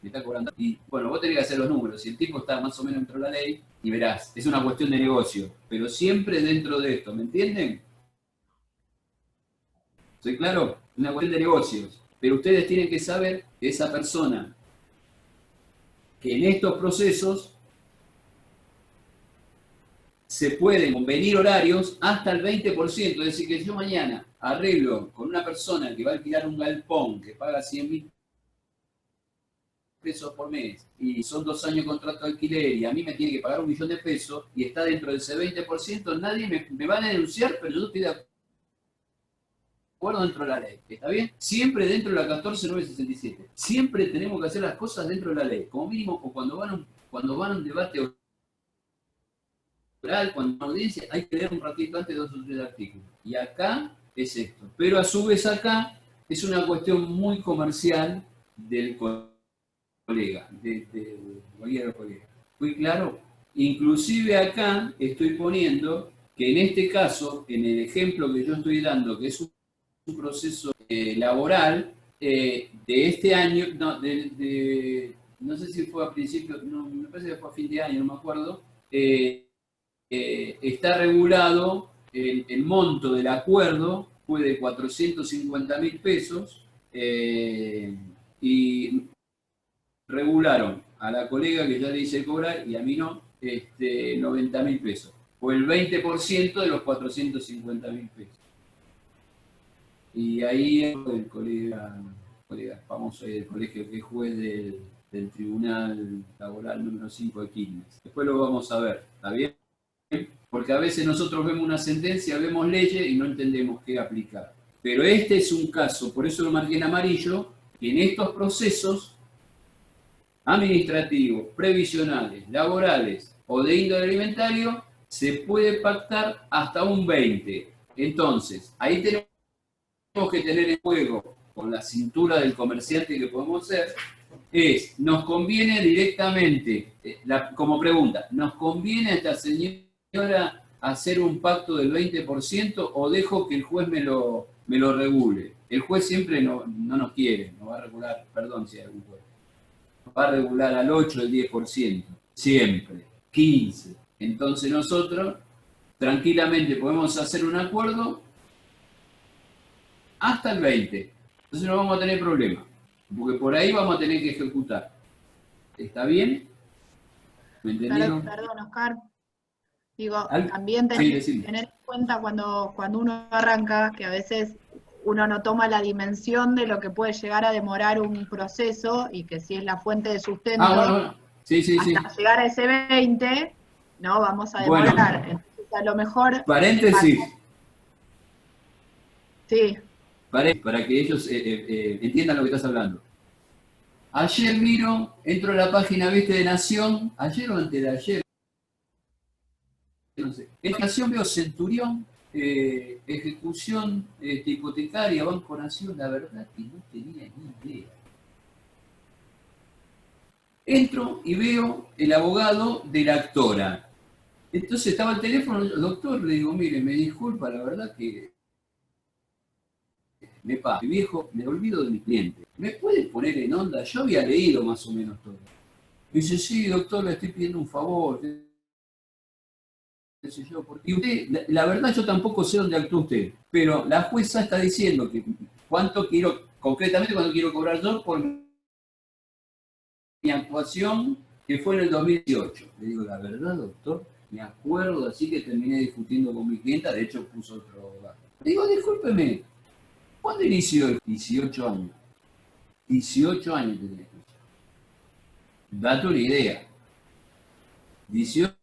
está cobrando. Y bueno, vos tenés que hacer los números. Si el tipo está más o menos dentro de la ley, y verás, es una cuestión de negocio, pero siempre dentro de esto, ¿me entienden? ¿Soy claro? Es una cuestión de negocios. Pero ustedes tienen que saber que esa persona que en estos procesos se pueden convenir horarios hasta el 20%, es decir, que yo mañana arreglo con una persona que va a alquilar un galpón que paga 100.000 pesos por mes y son 2 años de contrato de alquiler y a mí me tiene que pagar 1.000.000 de pesos y está dentro de ese 20%, nadie me va a denunciar, pero yo estoy de acuerdo dentro de la ley, ¿está bien? Siempre dentro de la 14967. Siempre tenemos que hacer las cosas dentro de la ley, como mínimo, o cuando van a un debate oral, cuando una audiencia, hay que leer un ratito antes 2 o 3 artículos. Y acá es esto. Pero a su vez acá es una cuestión muy comercial del colega, de cualquiera de los colegas. ¿Fui claro? Inclusive acá estoy poniendo que en este caso, en el ejemplo que yo estoy dando, que es un proceso laboral de este año, no sé si fue a principios, no, me parece que fue a fin de año, no me acuerdo, está regulado, el monto del acuerdo fue de 450.000 pesos y regularon a la colega que ya le hice cobrar y a mí no, 90.000 pesos. Fue el 20% de los 450.000 pesos. Y ahí el colega famoso del colegio que es juez del Tribunal Laboral número 5 de Quilmes. Después lo vamos a ver, ¿está bien? Porque a veces nosotros vemos una sentencia, vemos leyes y no entendemos qué aplicar. Pero este es un caso, por eso lo marqué en amarillo, que en estos procesos administrativos, previsionales, laborales o de índole alimentario, se puede pactar hasta un 20. Entonces, ahí tenemos que tener en juego, con la cintura del comerciante que podemos ser, nos conviene directamente, como pregunta, ¿nos conviene a esta señora hacer un pacto del 20% o dejo que el juez me lo regule? El juez siempre no nos quiere, nos va a regular, perdón si hay algún juez, nos va a regular al 8, el 10%, siempre, 15%. Entonces nosotros tranquilamente podemos hacer un acuerdo hasta el 20%. Entonces no vamos a tener problema, porque por ahí vamos a tener que ejecutar. ¿Está bien? ¿Me entendieron? Perdón, Oscar. Digo, ¿Algo? también Sí, tener en cuenta cuando uno arranca, que a veces uno no toma la dimensión de lo que puede llegar a demorar un proceso y que si es la fuente de sustento, bueno. Sí. hasta llegar a ese 20, no vamos a Bueno, demorar. Entonces, a lo mejor... paréntesis. Sí. Para que ellos entiendan lo que estás hablando. Ayer entro a la página, ¿viste? De Nación, ayer o antes de ayer, no sé. En Nación veo Centurión, ejecución hipotecaria, Banco Nación, la verdad que no tenía ni idea. Entro y veo el abogado de la actora. Entonces estaba el teléfono, doctor, le digo, mire, me disculpa, la verdad que me pasa, mi viejo, me olvido de mi cliente. ¿Me puede poner en onda? Yo había leído más o menos todo. Dice, sí, doctor, le estoy pidiendo un favor. Qué sé yo, porque usted, la verdad yo tampoco sé dónde actúa usted, pero la jueza está diciendo que concretamente cuánto quiero cobrar yo por mi actuación que fue en el 2018. Le digo, la verdad, doctor, me acuerdo, así que terminé discutiendo con mi clienta, de hecho puso otro abogado. Le digo, discúlpeme, ¿cuándo inició? 18 años. 18 años tenía. Date una idea. 18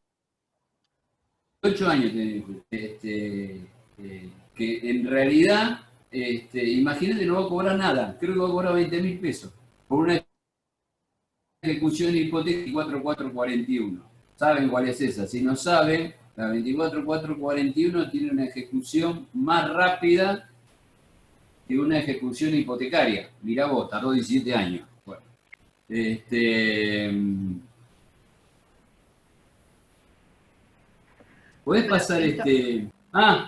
años tenía. Que en realidad, imagínate, no va a cobrar nada. Creo que va a cobrar 20.000 pesos por una ejecución hipoteca 24441. ¿Saben cuál es esa? Si no saben, la 24441 tiene una ejecución más rápida que una ejecución hipotecaria. Mirá vos, tardó 17 años. Bueno, ¿podés pasar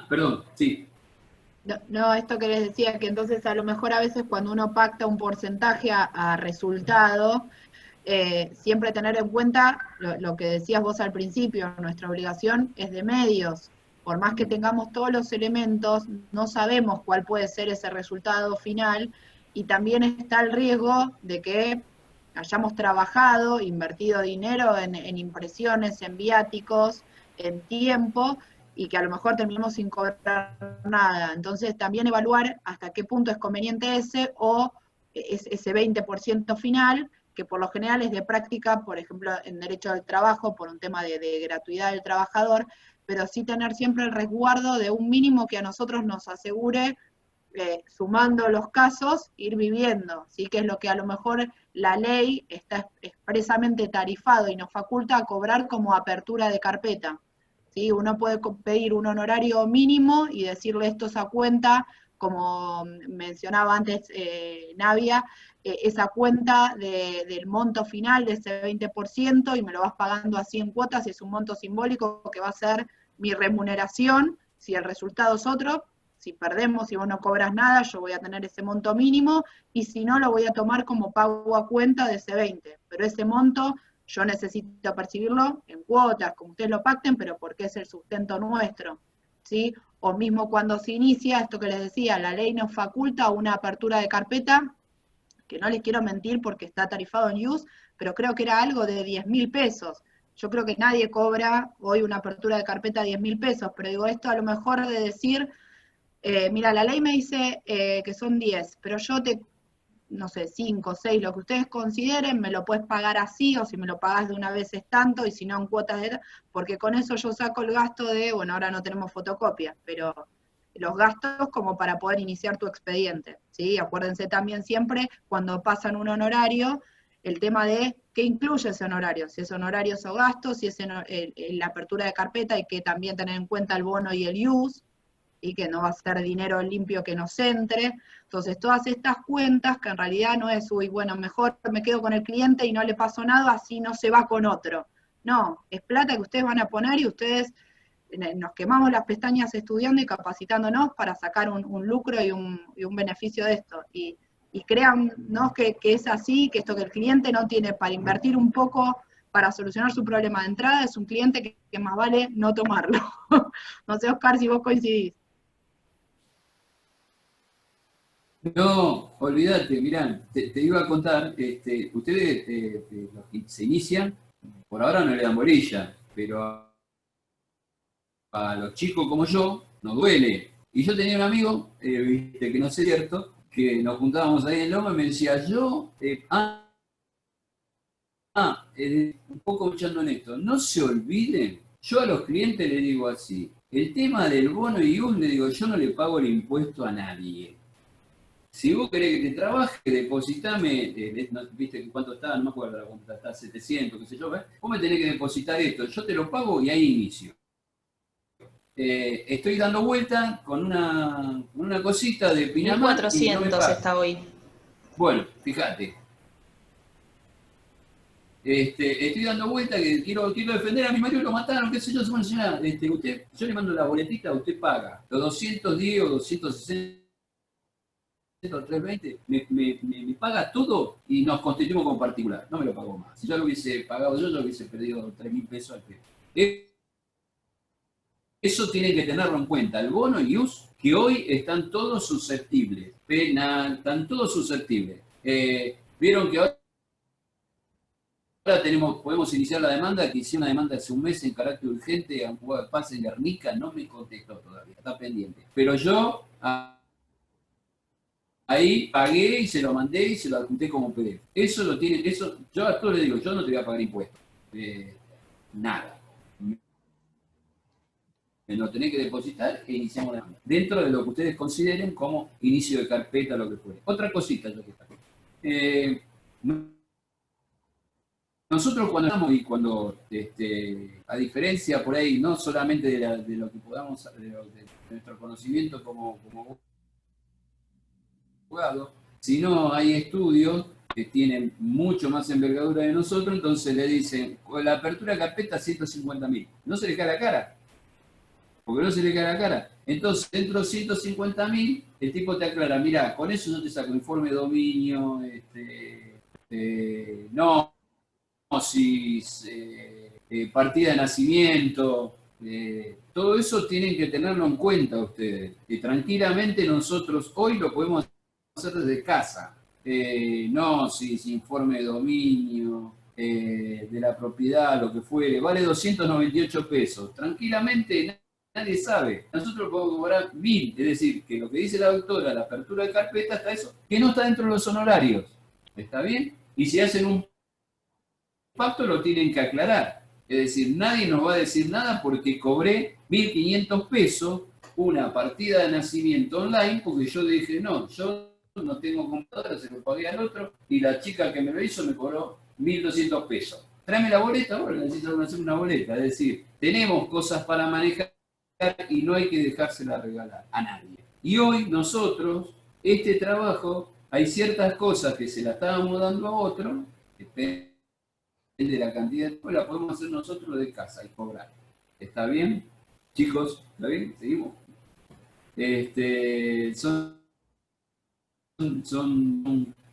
perdón, sí. No, esto que les decía, que entonces a lo mejor a veces cuando uno pacta un porcentaje a resultado, siempre tener en cuenta lo que decías vos al principio, nuestra obligación es de medios. Por más que tengamos todos los elementos, no sabemos cuál puede ser ese resultado final, y también está el riesgo de que hayamos trabajado, invertido dinero en impresiones, en viáticos, en tiempo, y que a lo mejor terminemos sin cobrar nada. Entonces también evaluar hasta qué punto es conveniente ese 20% final, que por lo general es de práctica, por ejemplo, en derecho al trabajo, por un tema de gratuidad del trabajador, pero sí tener siempre el resguardo de un mínimo que a nosotros nos asegure sumando los casos, ir viviendo, ¿sí? Que es lo que a lo mejor la ley está expresamente tarifado y nos faculta a cobrar como apertura de carpeta, ¿sí? Uno puede pedir un honorario mínimo y decirle esto es a cuenta, como mencionaba antes Navia, esa cuenta del monto final de ese 20% y me lo vas pagando así en cuotas y es un monto simbólico que va a ser mi remuneración, si el resultado es otro. Si perdemos, si vos no cobras nada, yo voy a tener ese monto mínimo, y si no, lo voy a tomar como pago a cuenta de ese 20. Pero ese monto yo necesito percibirlo en cuotas, como ustedes lo pacten, pero porque es el sustento nuestro, ¿sí? O mismo cuando se inicia, esto que les decía, la ley nos faculta una apertura de carpeta, que no les quiero mentir porque está tarifado en use, pero creo que era algo de 10.000 pesos. Yo creo que nadie cobra hoy una apertura de carpeta de 10.000 pesos, pero digo esto a lo mejor de decir, mira, la ley me dice que son 10, pero yo no sé, 5, 6, lo que ustedes consideren, me lo puedes pagar así, o si me lo pagás de una vez es tanto, y si no en cuotas porque con eso yo saco el gasto de, bueno, ahora no tenemos fotocopias, pero los gastos como para poder iniciar tu expediente, ¿sí? Acuérdense también siempre, cuando pasan un honorario, el tema de qué incluye ese honorario, si es honorarios o gastos, si es la apertura de carpeta, hay que también tener en cuenta el bono y el use, y que no va a ser dinero limpio que nos entre. Entonces, todas estas cuentas, que en realidad no es, uy, bueno, mejor me quedo con el cliente y no le paso nada, así no se va con otro. No, es plata que ustedes van a poner y ustedes nos quemamos las pestañas estudiando y capacitándonos para sacar un lucro y un beneficio de esto. Y créannos que es así, que esto que el cliente no tiene para invertir un poco para solucionar su problema de entrada, es un cliente que más vale no tomarlo. No sé, Oscar, si vos coincidís. No, olvídate, mirá, te iba a contar, ustedes, los que se inician, por ahora no le dan bolilla, pero a los chicos como yo, nos duele. Y yo tenía un amigo, viste, que no sé cierto, que nos juntábamos ahí en Loma y me decía, un poco echando en esto, no se olviden, yo a los clientes les digo así, el tema del bono y US, le digo, yo no le pago el impuesto a nadie. Si vos querés que te trabaje, depositame, viste cuánto está, no me acuerdo cuánto está, 700, qué sé yo, vos me tenés que depositar esto, yo te lo pago y ahí inicio. Estoy dando vuelta con una cosita de Pinamar 1400 y no me paga. está hoy. Bueno, fíjate. Estoy dando vuelta que quiero defender a mi marido, lo mataron, qué sé yo, bueno, señora, yo le mando la boletita, usted paga los 210 o 260 o 320, me paga todo y nos constituimos como particular, no me lo pagó más. Si yo lo hubiese pagado yo hubiese perdido 3.000 pesos al pie. Eso tienen que tenerlo en cuenta, el bono y US, que hoy están todos susceptibles, penal, están todos susceptibles. Vieron que ahora podemos iniciar la demanda, que hice una demanda hace un mes en carácter urgente, a un jugador de pase en Guernica, no me contestó todavía, está pendiente. Pero yo ahí pagué y se lo mandé y se lo adjunté como PDF. Eso lo tienen, eso, yo a todos les digo, yo no te voy a pagar impuestos. Nada. Me lo tenés que depositar e iniciamos la demanda. Dentro de lo que ustedes consideren como inicio de carpeta, lo que fuere. Otra cosita, yo que está. Nosotros cuando estamos y cuando, a diferencia por ahí, no solamente de lo que podamos, de nuestro conocimiento como abogado, sino hay estudios que tienen mucho más envergadura de nosotros, entonces le dicen, con la apertura de carpeta 150.000. No se le cae la cara, porque no se le cae la cara. Entonces, dentro de 150.000, el tipo te aclara, mira, con eso yo te saco informe de dominio, no, partida de nacimiento, todo eso tienen que tenerlo en cuenta ustedes. Tranquilamente nosotros hoy lo podemos hacer desde casa. No, si informe de dominio, de la propiedad, lo que fuere, vale 298 pesos. Tranquilamente nadie sabe. Nosotros podemos cobrar 1.000, es decir, que lo que dice la doctora, la apertura de carpeta, está eso, que no está dentro de los honorarios. ¿Está bien? Y si hacen un pacto lo tienen que aclarar. Es decir, nadie nos va a decir nada porque cobré 1.500 pesos una partida de nacimiento online, porque yo dije, no, yo no tengo computadora, se lo pagué al otro, y la chica que me lo hizo me cobró 1.200 pesos. Tráeme la boleta, bueno, necesito hacer una boleta. Es decir, tenemos cosas para manejar y no hay que dejársela regalar a nadie. Y hoy nosotros, este trabajo, hay ciertas cosas que se la estábamos dando a otro, depende de la cantidad, después la podemos hacer nosotros de casa y cobrar. ¿Está bien? Chicos, ¿está bien? ¿Seguimos?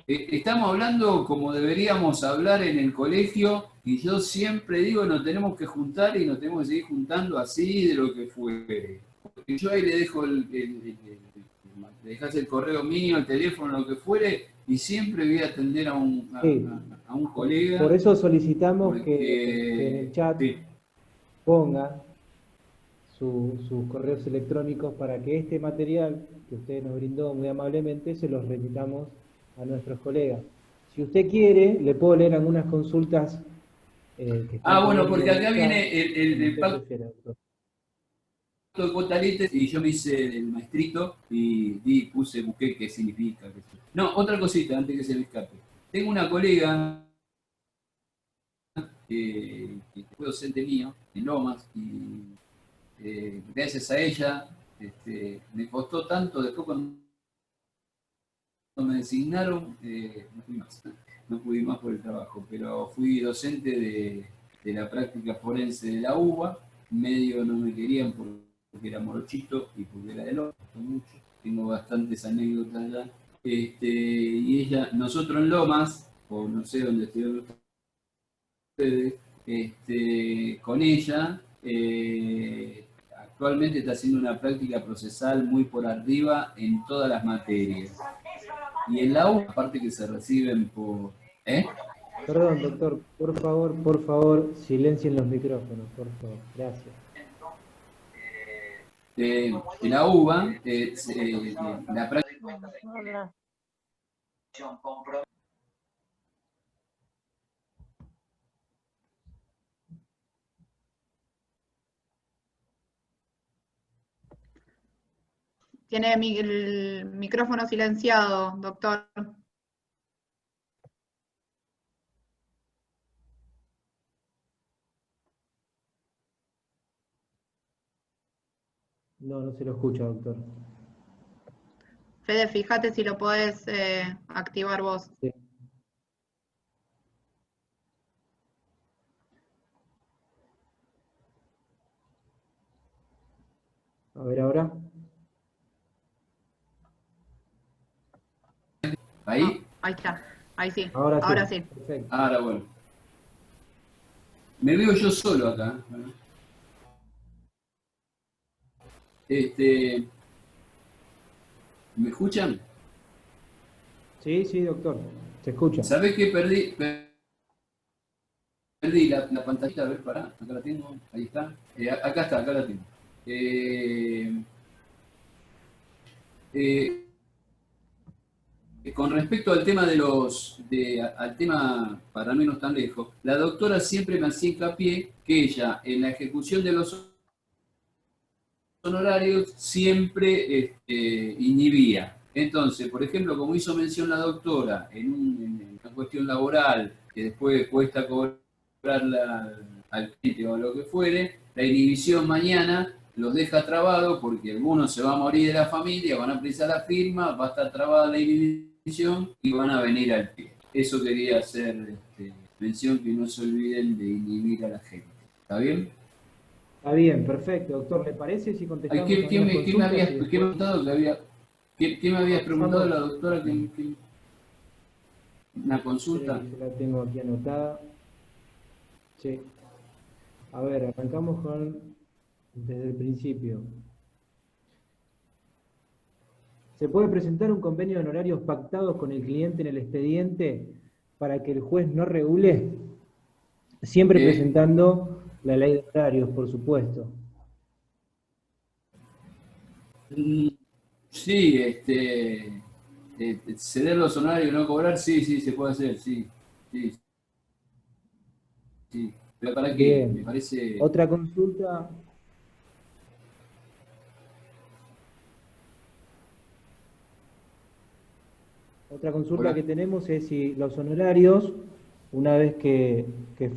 Estamos hablando como deberíamos hablar en el colegio, y yo siempre digo, nos tenemos que juntar y nos tenemos que seguir juntando así de lo que fuere. Porque yo ahí le dejo le dejas el correo mío, el teléfono, lo que fuere, y siempre voy a atender a Sí. a un colega. Por eso solicitamos que en el Porque, chat sí. ponga sus correos electrónicos para que este material que usted nos brindó muy amablemente se los remitamos a nuestros colegas. Si usted quiere, le puedo leer algunas consultas que están Bueno, pidiendo porque en el acá chat, viene como el usted pacto prefiera, doctor. de cuotalites, y yo me hice el maestrito y busqué qué significa. No, otra cosita antes que se me escape. Tengo una colega que fue docente mío en Lomas, y gracias a ella me costó tanto. Después cuando me designaron, no fui más. No fui más por el trabajo, pero fui docente de la práctica forense de la UBA. Medio no me querían porque era morochito y porque era de Lomas, mucho. Tengo bastantes anécdotas ya. Y ella, nosotros en Lomas, o no sé dónde estudiaron ustedes, con ella, actualmente está haciendo una práctica procesal muy por arriba en todas las materias. Y en la U, aparte que se reciben por... ¿Eh? Perdón, doctor, por favor, silencien los micrófonos, por favor. Gracias. En la UBA, la práctica... Hola. Tiene el micrófono silenciado, doctor. No, no se lo escucha, doctor. Fede, fíjate si lo podés activar vos. Sí. A ver ahora. ¿Ahí? Ahí está, ahí sí, Ahora sí. ahora sí. Perfecto. Ahora bueno. Me veo yo solo acá. ¿Me escuchan? Sí, sí, doctor. Se escucha. ¿Sabés que perdí la pantallita? A ver, pará, acá la tengo, ahí está. Acá está, acá la tengo. Eh, eh, Con respecto al tema al tema, para no irnos tan lejos, la doctora siempre me hacía hincapié que ella, en la ejecución de los honorarios, siempre inhibía. Entonces, por ejemplo, como hizo mención la doctora, en una cuestión laboral, que después cuesta cobrarla al cliente o lo que fuere, la inhibición mañana los deja trabados porque algunos se va a morir de la familia, van a precisar la firma, va a estar trabada la inhibición y van a venir al pie. Eso quería hacer mención, que no se olviden de inhibir a la gente. ¿Está bien? Está bien, perfecto, doctor. ¿Le parece si contestamos algunas ¿Qué me consultas habías y después preguntado ¿Qué me habías preguntado avanzamos? la doctora? ¿Una consulta? Yo la tengo aquí anotada. Sí. A ver, arrancamos desde el principio. ¿Se puede presentar un convenio de honorarios pactados con el cliente en el expediente para que el juez no regule? Siempre presentando la ley de horarios, por supuesto. Sí, ceder los honorarios y no cobrar, sí, sí, se puede hacer, sí, sí, sí. Pero ¿para qué? Me Bien. parece... Otra consulta. Otra consulta Hola. que tenemos es si los honorarios, una vez que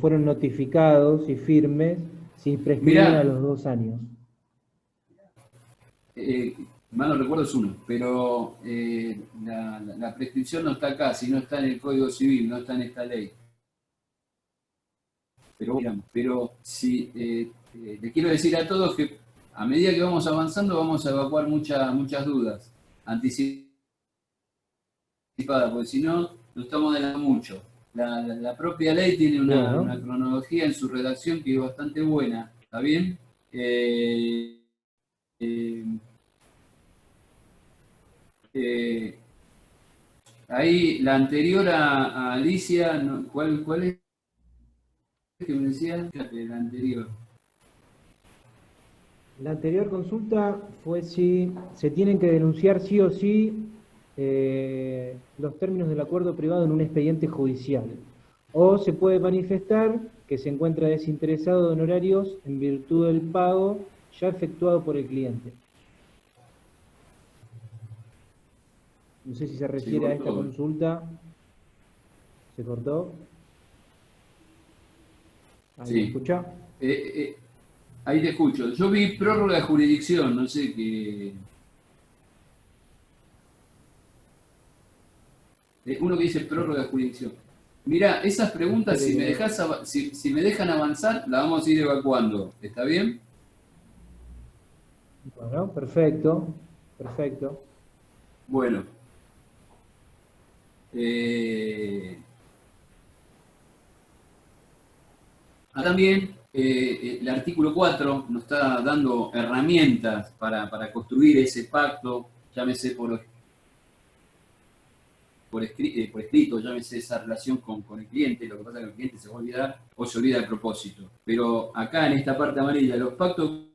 fueron notificados y firmes, si prescriben a Mirá, los 2 años. mal no recuerdo es uno, pero la prescripción no está acá, sino está en el Código Civil, no está en esta ley. Pero sí, le quiero decir a todos que a medida que vamos avanzando vamos a evacuar muchas dudas anticipadas, porque si no, nos estamos adelantando mucho. La propia ley tiene Bueno, una cronología en su redacción que es bastante buena, ¿está bien? Eh, eh, eh, Ahí, la anterior a Alicia, ¿cuál es que me decía? La anterior. la anterior consulta fue si se tienen que denunciar sí o sí los términos del acuerdo privado en un expediente judicial. O se puede manifestar que se encuentra desinteresado de honorarios en virtud del pago ya efectuado por el cliente. No sé si se Se refiere a esta cortó. consulta. ¿Se cortó? ¿Ahí me Sí. escucha? Eh, eh, Ahí te escucho. Yo vi prórroga de jurisdicción, no sé qué. Uno que dice prórroga de jurisdicción. Mirá, esas preguntas, Espere si que me lo... dejas, si me dejan avanzar, las vamos a ir evacuando. ¿Está bien? Bueno, perfecto, perfecto. Bueno. Eh, También el artículo 4 nos está dando herramientas para construir ese pacto, llámese por escrito, llámese esa relación con el cliente. Lo que pasa es que el cliente se va a olvidar o se olvida el propósito. Pero acá en esta parte amarilla, los pactos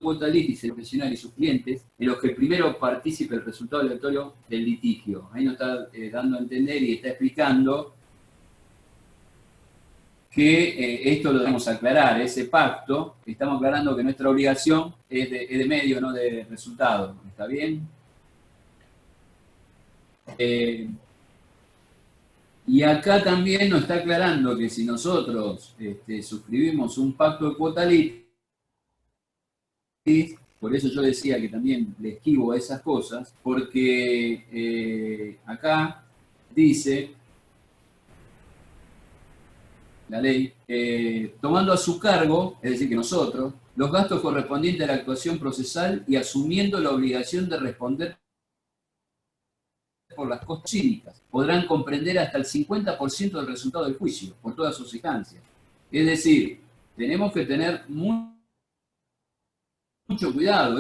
cuota litis, el profesional y sus clientes, en los que el primero participe el resultado aleatorio del litigio. Ahí nos está dando a entender y está explicando que esto lo debemos aclarar, ese pacto, estamos aclarando que nuestra obligación es de medio, no de resultado. ¿Está bien? Y acá también nos está aclarando que si nosotros suscribimos un pacto de cuota litis, por eso yo decía que también le esquivo a esas cosas, porque acá dice la ley, tomando a su cargo, es decir, que nosotros, los gastos correspondientes a la actuación procesal y asumiendo la obligación de responder por las costas cívicas. Podrán comprender hasta el 50% del resultado del juicio, por todas sus instancias. Es decir, tenemos que tener mucho cuidado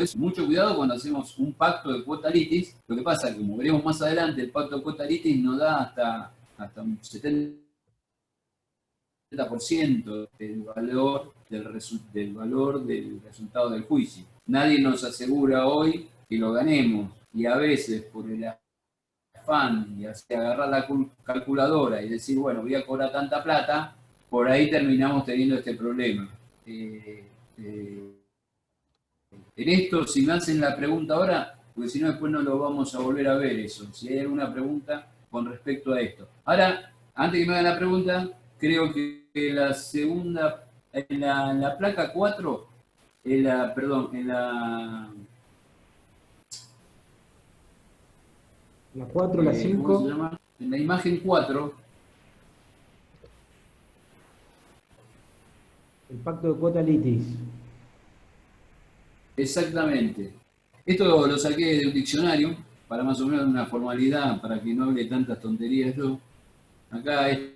cuando hacemos un pacto de cuota litis. Lo que pasa es que, como veremos más adelante, el pacto de cuota litis nos da hasta un 70% del valor del resultado del juicio. Nadie nos asegura hoy que lo ganemos, y a veces por el afán y así agarrar la calculadora y decir, bueno, voy a cobrar tanta plata, por ahí terminamos teniendo este problema. En esto, si me hacen la pregunta ahora, porque si no después no lo vamos a volver a ver eso, si hay alguna pregunta con respecto a esto. Ahora, antes que me hagan la pregunta, creo que la segunda, en la placa 4, perdón, La 4, la ¿cómo se 5, llama? En la imagen 4, el pacto de cuota litis. exactamente. Esto lo saqué de un diccionario, para más o menos una formalidad, para que no hable tantas tonterías yo. Acá esta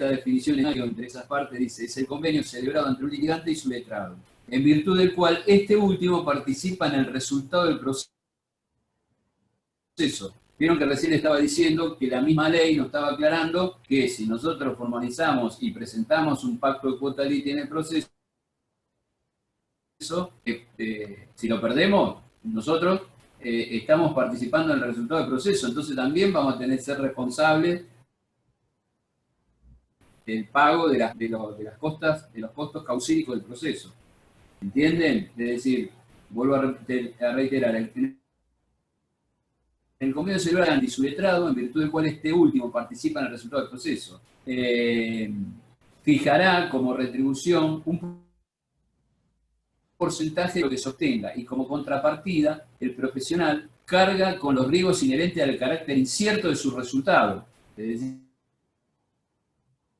definición entre esas partes dice: es el convenio celebrado entre un litigante y su letrado, en virtud del cual este último participa en el resultado del proceso. Vieron que recién estaba diciendo que la misma ley nos estaba aclarando que si nosotros formalizamos y presentamos un pacto de cuota litis en el proceso, si lo perdemos, nosotros estamos participando en el resultado del proceso, entonces también vamos a tener que ser responsables del pago de las costas, de los costos causídicos del proceso. ¿Entienden? Es decir, vuelvo a reiterar, el convenio celular ante su letrado, en virtud del cual este último participa en el resultado del proceso. Fijará como retribución un porcentaje de lo que se obtenga y como contrapartida, el profesional carga con los riesgos inherentes al carácter incierto de su resultado. Es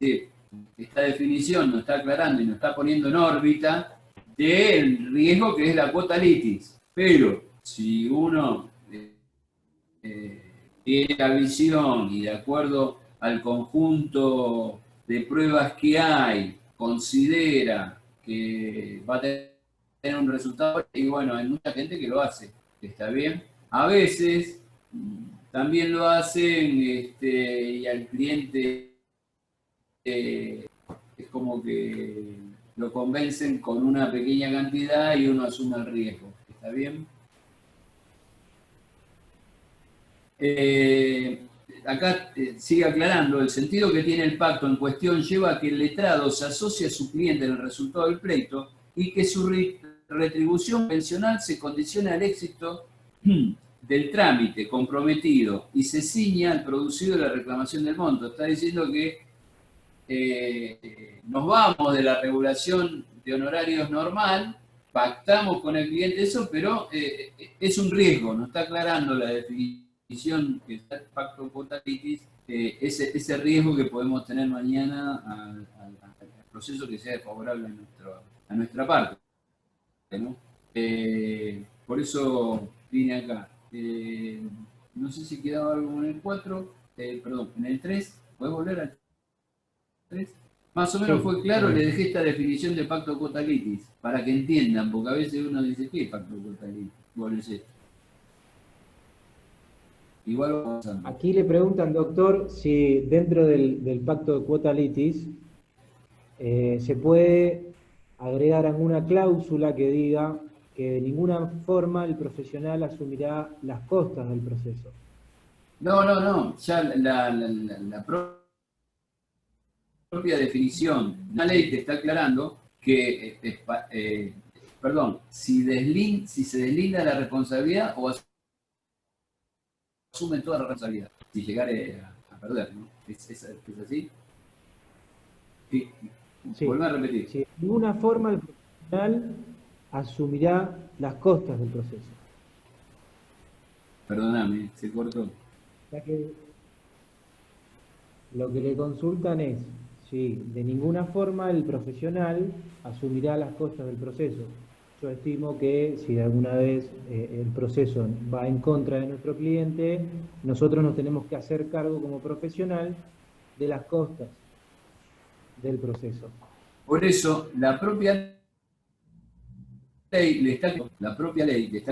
decir, esta definición nos está aclarando y nos está poniendo en órbita del riesgo que es la cuota litis. Pero si uno tiene la visión y de acuerdo al conjunto de pruebas que hay, considera que va a tener un resultado, y bueno, hay mucha gente que lo hace, está bien. A veces también lo hacen y al cliente es como que lo convencen con una pequeña cantidad y uno asume el riesgo, ¿está bien? Acá sigue aclarando, el sentido que tiene el pacto en cuestión lleva a que el letrado se asocie a su cliente en el resultado del pleito y que su retribución pensional se condicione al éxito del trámite comprometido y se ciña al producido de la reclamación del monto. Está diciendo que nos vamos de la regulación de honorarios normal, pactamos con el cliente eso, pero es un riesgo, nos está aclarando la definición que está el pacto cuota litis, ese riesgo que podemos tener mañana al proceso que sea desfavorable a nuestra parte, ¿no? Por eso vine acá. No sé si quedaba algo en el 4, perdón, en el 3, ¿puedes volver al 3? Más o menos fue claro, le dejé esta definición de pacto cuota litis, para que entiendan, porque a veces uno dice, ¿qué es pacto cuota litis? Bueno, es esto. Igual vamos a... Aquí le preguntan, doctor, si dentro del pacto de cuota litis se puede agregar alguna cláusula que diga que de ninguna forma el profesional asumirá las costas del proceso. No, ya la propia definición, la ley te está aclarando que, si se deslinda la responsabilidad o asumen toda la responsabilidad, si llegare a perder, ¿no? ¿Es así? Sí. Vuelve a repetir. Sí, de ninguna forma el profesional asumirá las costas del proceso. Perdóname, se cortó. O sea que lo que le consultan es si de ninguna forma el profesional asumirá las costas del proceso. Yo estimo que si alguna vez el proceso va en contra de nuestro cliente, nosotros nos tenemos que hacer cargo como profesional de las costas del proceso. Por eso, la propia ley le está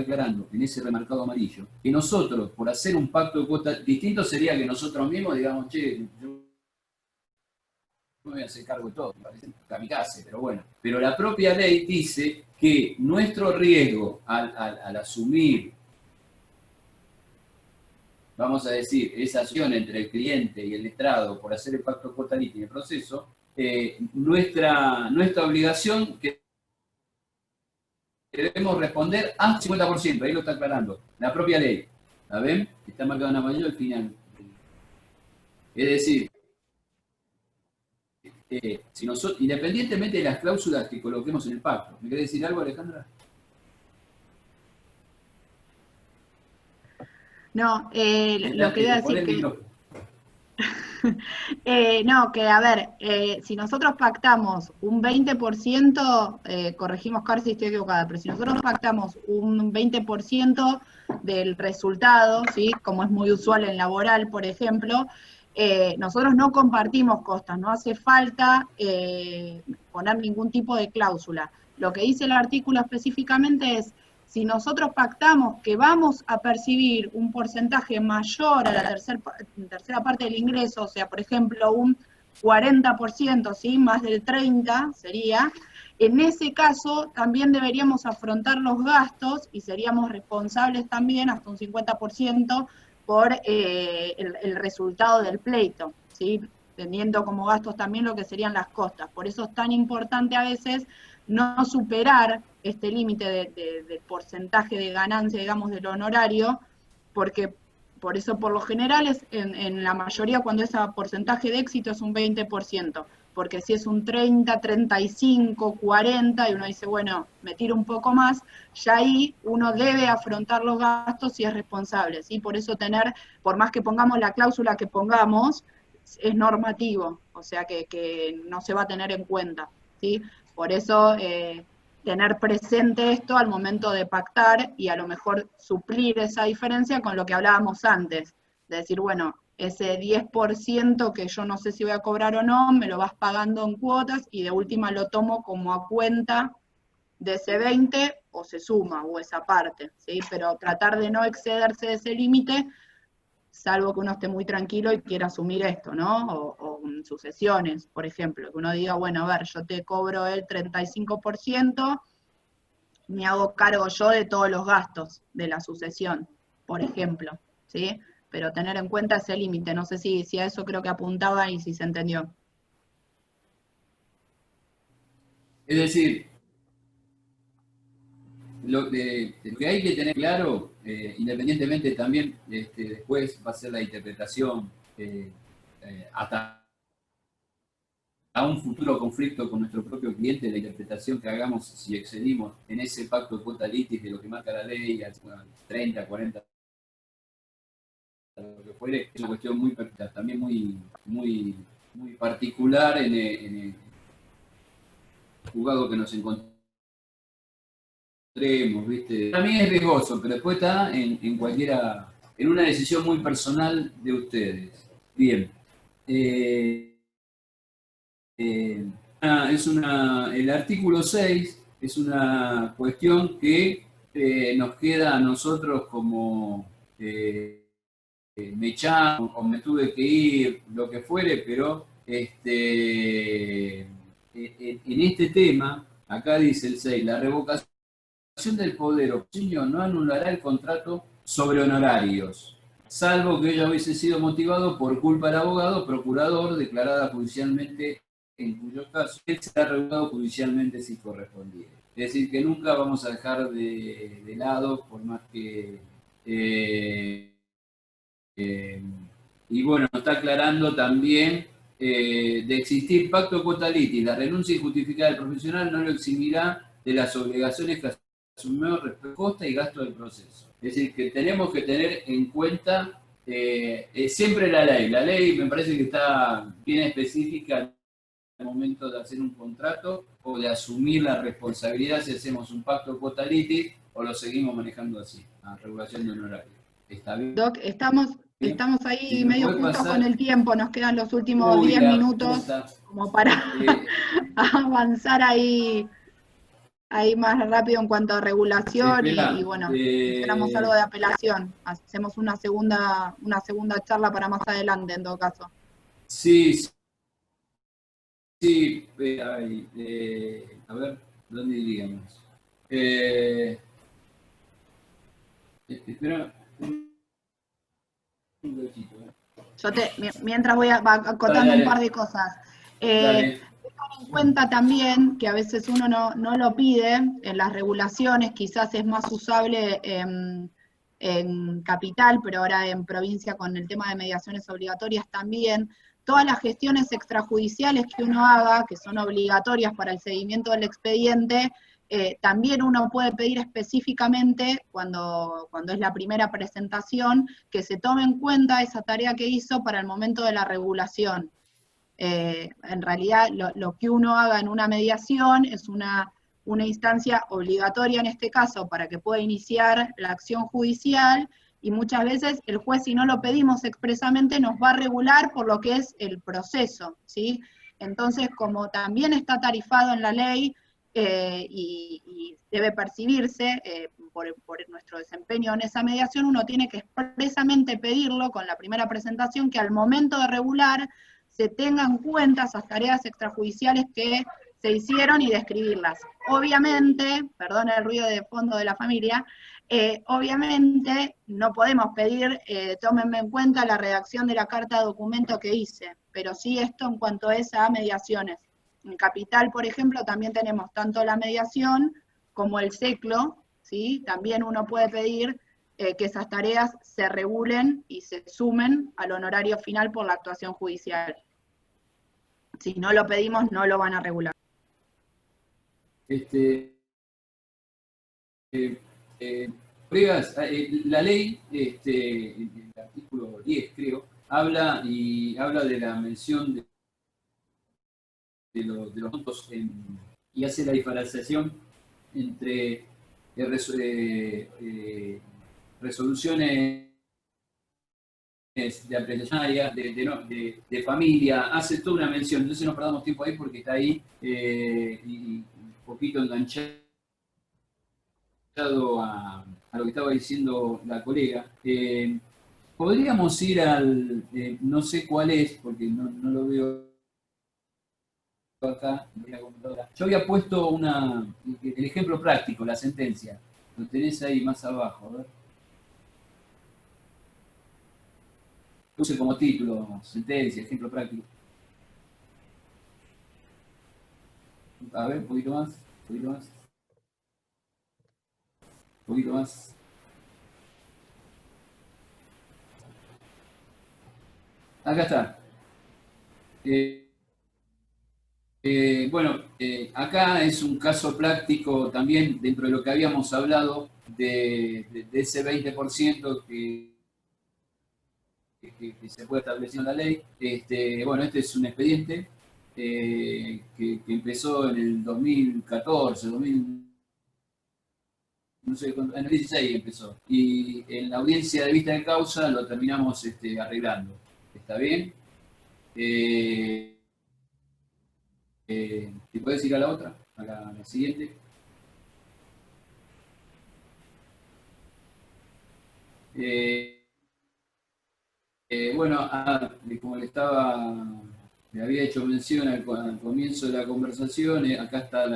aclarando en ese remarcado amarillo que nosotros, por hacer un pacto de cuotas, distinto sería que nosotros mismos digamos, che, yo me voy a hacer cargo de todo, me parece kamikaze, pero bueno. Pero la propia ley dice que nuestro riesgo al asumir, vamos a decir, esa acción entre el cliente y el letrado por hacer el pacto de cuota litis en el proceso, nuestra obligación que debemos responder a 50%, ahí lo está aclarando, la propia ley. ¿La ven? Está marcado en amarillo al final. Es decir, si nosotros, independientemente de las cláusulas que coloquemos en el pacto. ¿Me querés decir algo, Alejandra? No, lo que iba a decir que... no, que a ver, si nosotros pactamos un 20%, corregimos Car si estoy equivocada, pero si nosotros pactamos un 20% del resultado, ¿sí? Como es muy usual en laboral, por ejemplo, nosotros no compartimos costas, no hace falta poner ningún tipo de cláusula. Lo que dice el artículo específicamente es, si nosotros pactamos que vamos a percibir un porcentaje mayor a la tercera parte del ingreso, o sea, por ejemplo, un 40%, ¿sí? Más del 30% sería, en ese caso también deberíamos afrontar los gastos y seríamos responsables también hasta un 50% por el resultado del pleito, ¿sí? Teniendo como gastos también lo que serían las costas. Por eso es tan importante a veces no superar este límite del porcentaje de ganancia, digamos, del honorario, porque Por eso, por lo general, en la mayoría, cuando ese porcentaje de éxito es un 20%, porque si es un 30, 35, 40, y uno dice, bueno, me tiro un poco más, ya ahí uno debe afrontar los gastos y es responsable, ¿sí? Por eso por más que pongamos la cláusula que pongamos, es normativo, o sea que no se va a tener en cuenta, ¿sí? Por eso, tener presente esto al momento de pactar y a lo mejor suplir esa diferencia con lo que hablábamos antes, de decir, bueno, ese 10% que yo no sé si voy a cobrar o no, me lo vas pagando en cuotas y de última lo tomo como a cuenta de ese 20 o se suma, o esa parte, ¿sí? Pero tratar de no excederse de ese límite, salvo que uno esté muy tranquilo y quiera asumir esto, ¿no? O sucesiones, por ejemplo, que uno diga, bueno, a ver, yo te cobro el 35%, me hago cargo yo de todos los gastos de la sucesión, por ejemplo, ¿sí? Pero tener en cuenta ese límite, no sé si a eso creo que apuntaba y si se entendió. Es decir, lo que hay que tener claro, independientemente también, después va a ser la interpretación, hasta a un futuro conflicto con nuestro propio cliente, la interpretación que hagamos si excedimos en ese pacto de cuota litis de lo que marca la ley, 30, 40, lo que fuere, es una cuestión también muy particular en el juzgado que nos encontremos, ¿viste? Para mí es riesgoso, pero después está en una decisión muy personal de ustedes. Bien. El artículo 6 es una cuestión que nos queda a nosotros como me echaron o me tuve que ir, lo que fuere, pero en este tema, acá dice el 6, la revocación del poder o patrocinio no anulará el contrato sobre honorarios, salvo que ello hubiese sido motivado por culpa del abogado, procurador, declarada judicialmente, en cuyo caso él será revocado judicialmente si correspondiera. Es decir, que nunca vamos a dejar de lado, por más que... y bueno, está aclarando también de existir pacto cuota litis, la renuncia injustificada del profesional no lo eximirá de las obligaciones que asumió respecto a costa y gasto del proceso. Es decir, que tenemos que tener en cuenta siempre la ley. La ley me parece que está bien específica al momento de hacer un contrato o de asumir la responsabilidad si hacemos un pacto cuota litis o lo seguimos manejando así, a regulación de honorario. ¿Está bien? Doc, estamos ahí Si medio justos con el tiempo, nos quedan los últimos 10 minutos puta. como para avanzar ahí más rápido en cuanto a regulación y bueno, esperamos algo de apelación. Hacemos una segunda charla para más adelante en todo caso. Sí, a ver, ¿dónde diríamos? Espera un ratito. Yo mientras voy acotando un par de cosas. Tener en cuenta también que a veces uno no lo pide en las regulaciones, quizás es más usable en capital, pero ahora en provincia con el tema de mediaciones obligatorias también. Todas las gestiones extrajudiciales que uno haga, que son obligatorias para el seguimiento del expediente, también uno puede pedir específicamente, cuando es la primera presentación, que se tome en cuenta esa tarea que hizo para el momento de la regulación. En realidad, lo que uno haga en una mediación es una instancia obligatoria en este caso para que pueda iniciar la acción judicial, y muchas veces el juez, si no lo pedimos expresamente, nos va a regular por lo que es el proceso, ¿sí? Entonces, como también está tarifado en la ley, y debe percibirse por nuestro desempeño en esa mediación, uno tiene que expresamente pedirlo con la primera presentación, que al momento de regular se tengan en cuenta esas tareas extrajudiciales que se hicieron y describirlas. Obviamente, perdón el ruido de fondo de la familia, obviamente no podemos pedir, tómenme en cuenta la redacción de la carta de documento que hice, pero sí esto en cuanto es a mediaciones. En Capital, por ejemplo, también tenemos tanto la mediación como el SECLO, ¿sí? También uno puede pedir que esas tareas se regulen y se sumen al honorario final por la actuación judicial. Si no lo pedimos, no lo van a regular. Colegas, la ley, en el artículo 10 creo, habla de la mención de los montos y hace la diferenciación entre resoluciones de apreciación área, de familia, hace toda una mención, entonces no perdamos tiempo ahí porque está ahí y un poquito enganchado a lo que estaba diciendo la colega. Podríamos ir al, no sé cuál es, porque no lo veo acá en la computadora. Yo había puesto el ejemplo práctico, la sentencia. Lo tenés ahí más abajo, a ver. Puse como título, sentencia, ejemplo práctico. A ver, un poquito más, un poquito más. Un poquito más. Acá está. Bueno, acá es un caso práctico también dentro de lo que habíamos hablado de ese 20% que se puede establecer en la ley. Bueno, este es un expediente que empezó en el 2014, no sé, en el 16 empezó. Y en la audiencia de vista de causa lo terminamos arreglando. ¿Está bien? ¿Te puedes ir a la otra? A la siguiente. Bueno, como le había hecho mención al comienzo de la conversación, acá está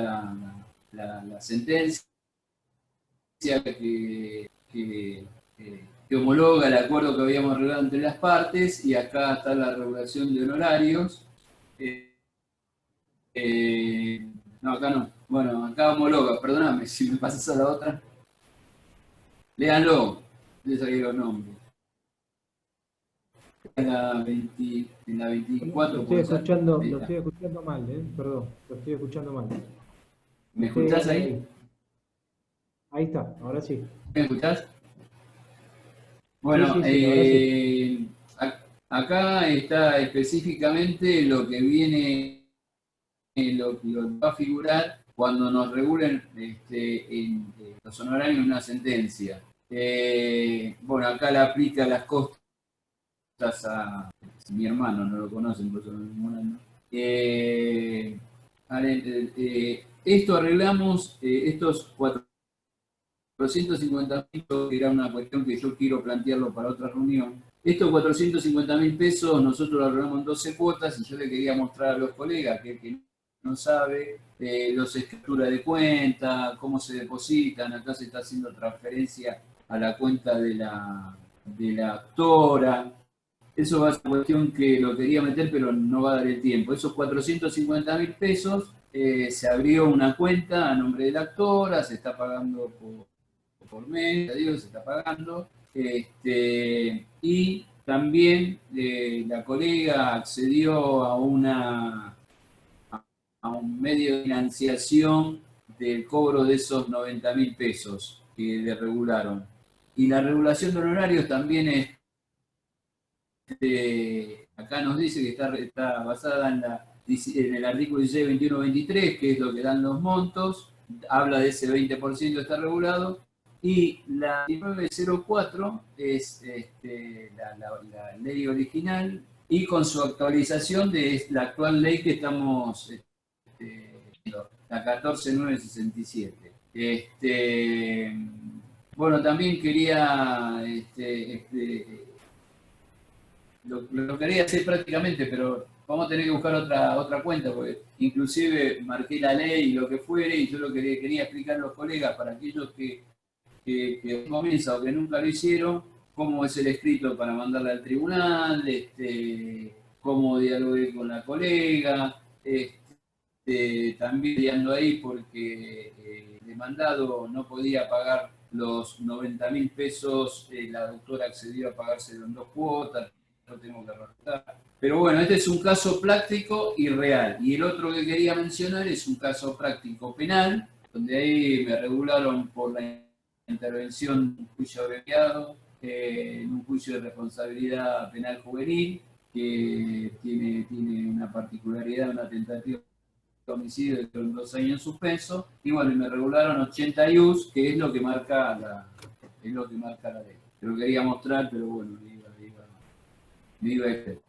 la sentencia que homologa el acuerdo que habíamos arreglado entre las partes, y acá está la regulación de honorarios. No, acá no. Bueno, acá homologa, perdóname si me pasas a la otra. Léanlo, les saqué los nombres. En la 24 puede ser. Lo estoy escuchando mal, perdón, lo estoy escuchando mal. ¿Me escuchás ahí? Ahí está, ahora sí. ¿Me escuchás? Bueno, Sí, ahora sí. Acá está específicamente lo que viene, lo que va a figurar cuando nos regulen los honorarios en una sentencia. Bueno, acá le aplica las costas a mi hermano, no lo conocen, por eso no me molando. Esto arreglamos, estos 450.000, que era una cuestión que yo quiero plantearlo para otra reunión. Estos 450.000 pesos nosotros lo arreglamos en 12 cuotas, y yo le quería mostrar a los colegas que no sabe los escrituras de cuenta, cómo se depositan. Acá se está haciendo transferencia a la cuenta de la actora. Eso va a ser una cuestión que lo quería meter, pero no va a dar el tiempo. Esos 450.000 pesos, se abrió una cuenta a nombre de la actora, se está pagando por mes, se está pagando. Y también la colega accedió a un medio de financiación del cobro de esos 90.000 pesos que le regularon. Y la regulación de honorarios también es, acá nos dice que está basada en el artículo 16, 21, 23, que es lo que dan los montos, habla de ese 20% está regulado, y la 1904 es la ley original, y con su actualización de la actual ley que estamos la 14.967. Bueno, también quería lo quería hacer prácticamente, pero vamos a tener que buscar otra cuenta, porque inclusive marqué la ley y lo que fuere, y yo lo que quería explicar a los colegas, para aquellos que comienzan o que nunca lo hicieron, cómo es el escrito para mandarle al tribunal, cómo dialogué con la colega, también liando ahí porque el demandado no podía pagar los 90.000 pesos, la doctora accedió a pagárselo en 2 cuotas, no tengo que arrastrar. Pero bueno, este es un caso práctico y real. Y el otro que quería mencionar es un caso práctico penal, donde ahí me regularon por la intervención en un juicio abreviado, en un juicio de responsabilidad penal juvenil, que tiene una particularidad, una tentativa de homicidio con 2 años en suspenso, y bueno, me regularon 80 IUs, que es lo que marca la ley. Te lo quería mostrar, pero bueno, me iba a este.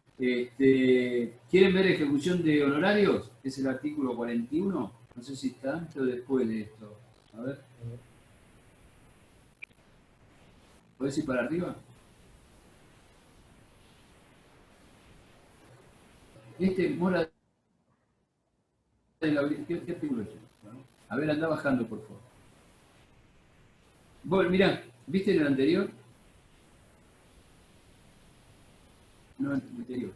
¿Quieren ver ejecución de honorarios? Es el artículo 41. No sé si está antes o después de esto. A ver. ¿Puedes ir para arriba? Mora de la... ¿Qué artículo es? A ver, anda bajando, por favor. Bueno, mirá, ¿viste en el anterior? No, en el anterior.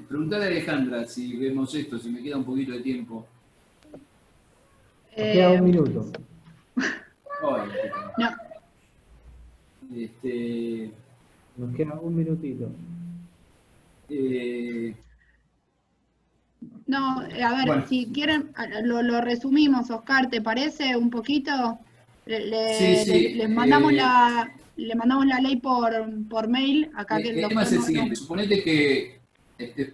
Preguntale a Alejandra si vemos esto, si me queda un poquito de tiempo. Nos queda 1 minuto. Ay, No, Nos queda 1 minutito. no, a ver, Bueno. si quieren, lo resumimos, Oscar, ¿te parece un poquito? Sí. Les mandamos le mandamos la ley por mail, acá que El tema es el siguiente,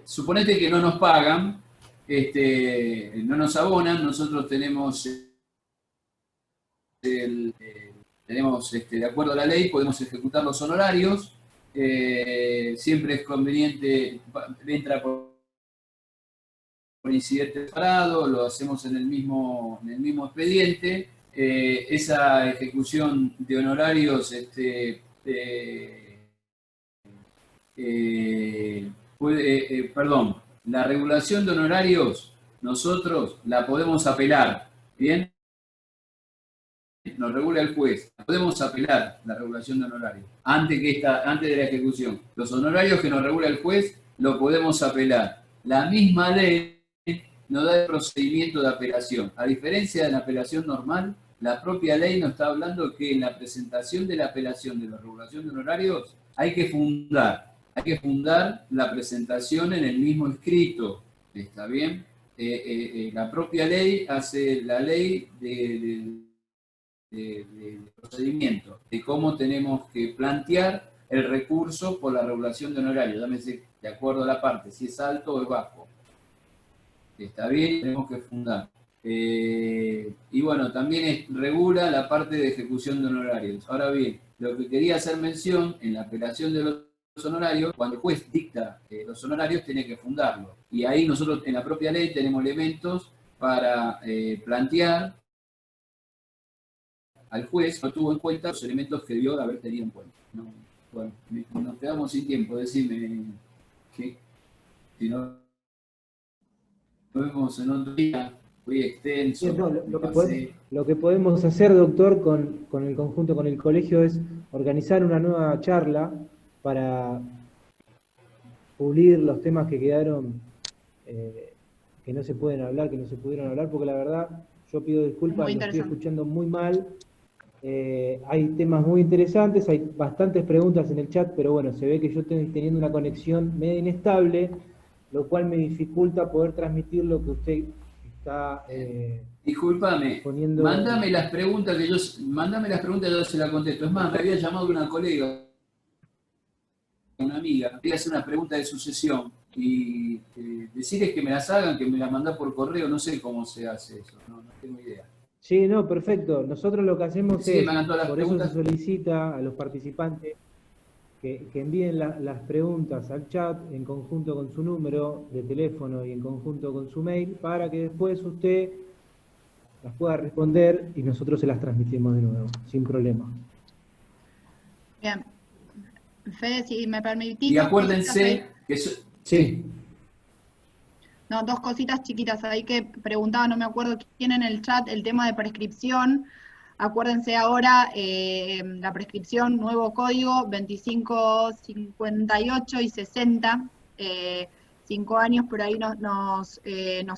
suponete que no nos pagan, no nos abonan, nosotros tenemos de acuerdo a la ley, podemos ejecutar los honorarios, siempre es conveniente, entra por incidente separado, lo hacemos en el mismo expediente. Esa ejecución de honorarios la regulación de honorarios nosotros la podemos apelar, ¿bien? Nos regula el juez, podemos apelar la regulación de honorarios antes de la ejecución. Los honorarios que nos regula el juez lo podemos apelar. La misma ley no da el procedimiento de apelación. A diferencia de la apelación normal, la propia ley nos está hablando que en la presentación de la apelación de la regulación de honorarios hay que fundar la presentación en el mismo escrito. ¿Está bien? La propia ley hace la ley de procedimiento, de cómo tenemos que plantear el recurso por la regulación de honorarios. Llámese de acuerdo a la parte, si es alto o es bajo. Está bien, tenemos que fundar. Y bueno, también regula la parte de ejecución de honorarios. Ahora bien, lo que quería hacer mención en la apelación de los honorarios, cuando el juez dicta los honorarios, tiene que fundarlo. Y ahí nosotros en la propia ley tenemos elementos para plantear al juez, no tuvo en cuenta los elementos que debió haber tenido en cuenta. No, bueno, nos quedamos sin tiempo, decime que si no nos vemos en otro día, muy extenso. Sí, no, lo que podemos hacer, doctor, con el conjunto, con el colegio, es organizar una nueva charla para pulir los temas que quedaron, que no se pueden hablar, que no se pudieron hablar, porque la verdad, yo pido disculpas, lo estoy escuchando muy mal. Hay temas muy interesantes, hay bastantes preguntas en el chat, pero bueno, se ve que yo estoy teniendo una conexión medio inestable, lo cual me dificulta poder transmitir lo que usted está discúlpame, poniendo. mándame las preguntas yo se las contesto. Es más, me había llamado una colega, una amiga, quería hacer una pregunta de sucesión y decirles que me las hagan, que me las mandá por correo, no sé cómo se hace eso, no tengo idea. Sí, no, perfecto. Nosotros lo que hacemos sí, es, por eso se solicita a los participantes que envíen las preguntas al chat en conjunto con su número de teléfono y en conjunto con su mail, para que después usted las pueda responder y nosotros se las transmitimos de nuevo, sin problema. Bien. Fede, si me permitís... Y acuérdense que... Sí. No, 2 cositas chiquitas ahí que preguntaba, no me acuerdo quién en el chat, el tema de prescripción. Acuérdense ahora la prescripción, nuevo código 25, 58 y 60, 5 años por ahí nos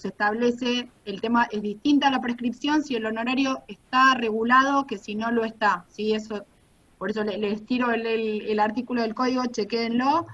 establece, el tema es distinta a la prescripción si el honorario está regulado que si no lo está, ¿sí? Eso, por eso les tiro el artículo del código, chequéenlo.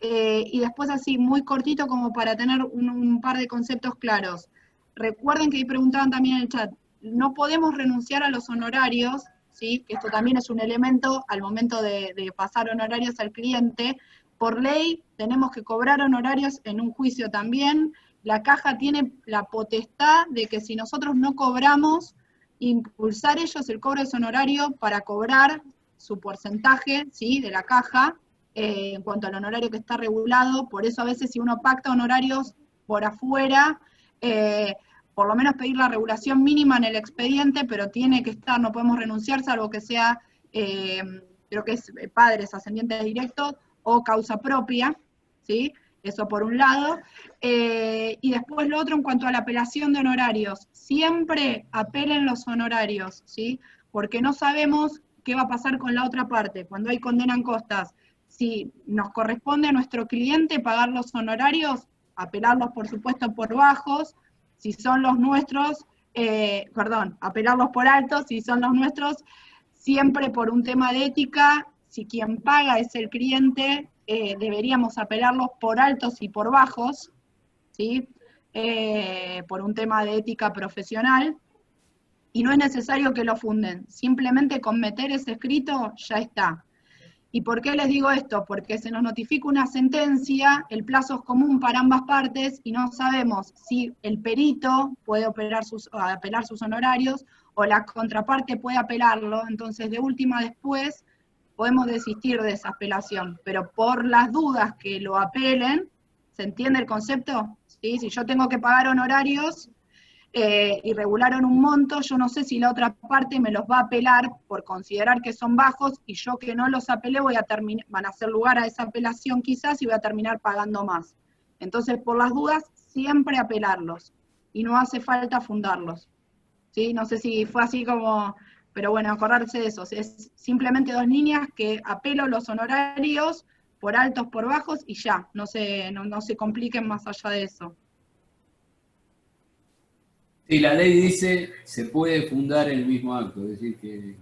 Y después así, muy cortito como para tener un par de conceptos claros. Recuerden que ahí preguntaban también en el chat, no podemos renunciar a los honorarios, ¿sí? Que esto también es un elemento al momento de pasar honorarios al cliente. Por ley tenemos que cobrar honorarios en un juicio también. La caja tiene la potestad de que si nosotros no cobramos, impulsar ellos el cobro de ese honorario para cobrar su porcentaje, ¿sí? De la caja, en cuanto al honorario que está regulado. Por eso a veces si uno pacta honorarios por afuera, por lo menos pedir la regulación mínima en el expediente, pero tiene que estar, no podemos renunciar, salvo que sea, creo que es padres, ascendientes directos, o causa propia, ¿sí? Eso por un lado. Y después lo otro en cuanto a la apelación de honorarios. Siempre apelen los honorarios, ¿sí? Porque no sabemos qué va a pasar con la otra parte. Cuando hay condena en costas, si nos corresponde a nuestro cliente pagar los honorarios, apelarlos por supuesto por bajos, si son los nuestros, apelarlos por altos, si son los nuestros, siempre por un tema de ética, si quien paga es el cliente, deberíamos apelarlos por altos y por bajos, ¿sí? Por un tema de ética profesional, y no es necesario que lo funden, simplemente con meter ese escrito ya está. ¿Y por qué les digo esto? Porque se nos notifica una sentencia, el plazo es común para ambas partes y no sabemos si el perito puede apelar sus honorarios o la contraparte puede apelarlo, entonces de última después podemos desistir de esa apelación, pero por las dudas que lo apelen, ¿se entiende el concepto? ¿Sí? Si yo tengo que pagar honorarios, y regularon un monto, yo no sé si la otra parte me los va a apelar por considerar que son bajos y yo que no los apelé van a hacer lugar a esa apelación quizás y voy a terminar pagando más. Entonces, por las dudas, siempre apelarlos y no hace falta fundarlos. ¿Sí? No sé si fue así como, pero bueno, acordarse de eso. Es simplemente 2 líneas que apelo los honorarios por altos, por bajos y ya, no se compliquen más allá de eso. Sí, la ley dice se puede fundar el mismo acto, es decir, que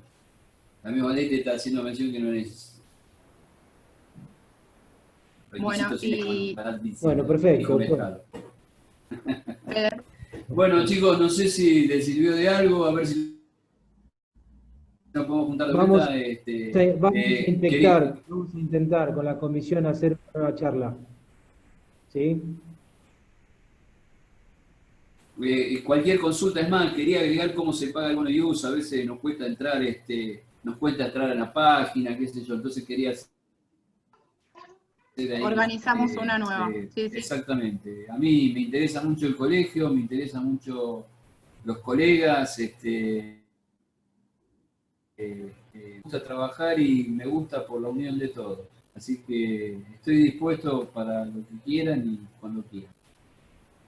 la misma ley te está haciendo mención que no es requisito Bueno, perfecto. Bueno, chicos, no sé si les sirvió de algo, a ver si nos podemos juntar de vuelta. Vamos a intentar con la comisión hacer una nueva charla. ¿Sí? Cualquier consulta, es más, quería agregar cómo se paga el bono de uso, a veces nos cuesta entrar, a la página, qué sé yo, entonces quería hacer ahí, organizamos una nueva. Sí. Exactamente. A mí me interesa mucho el colegio, me interesa mucho los colegas, me gusta trabajar y me gusta por la unión de todos. Así que estoy dispuesto para lo que quieran y cuando quieran.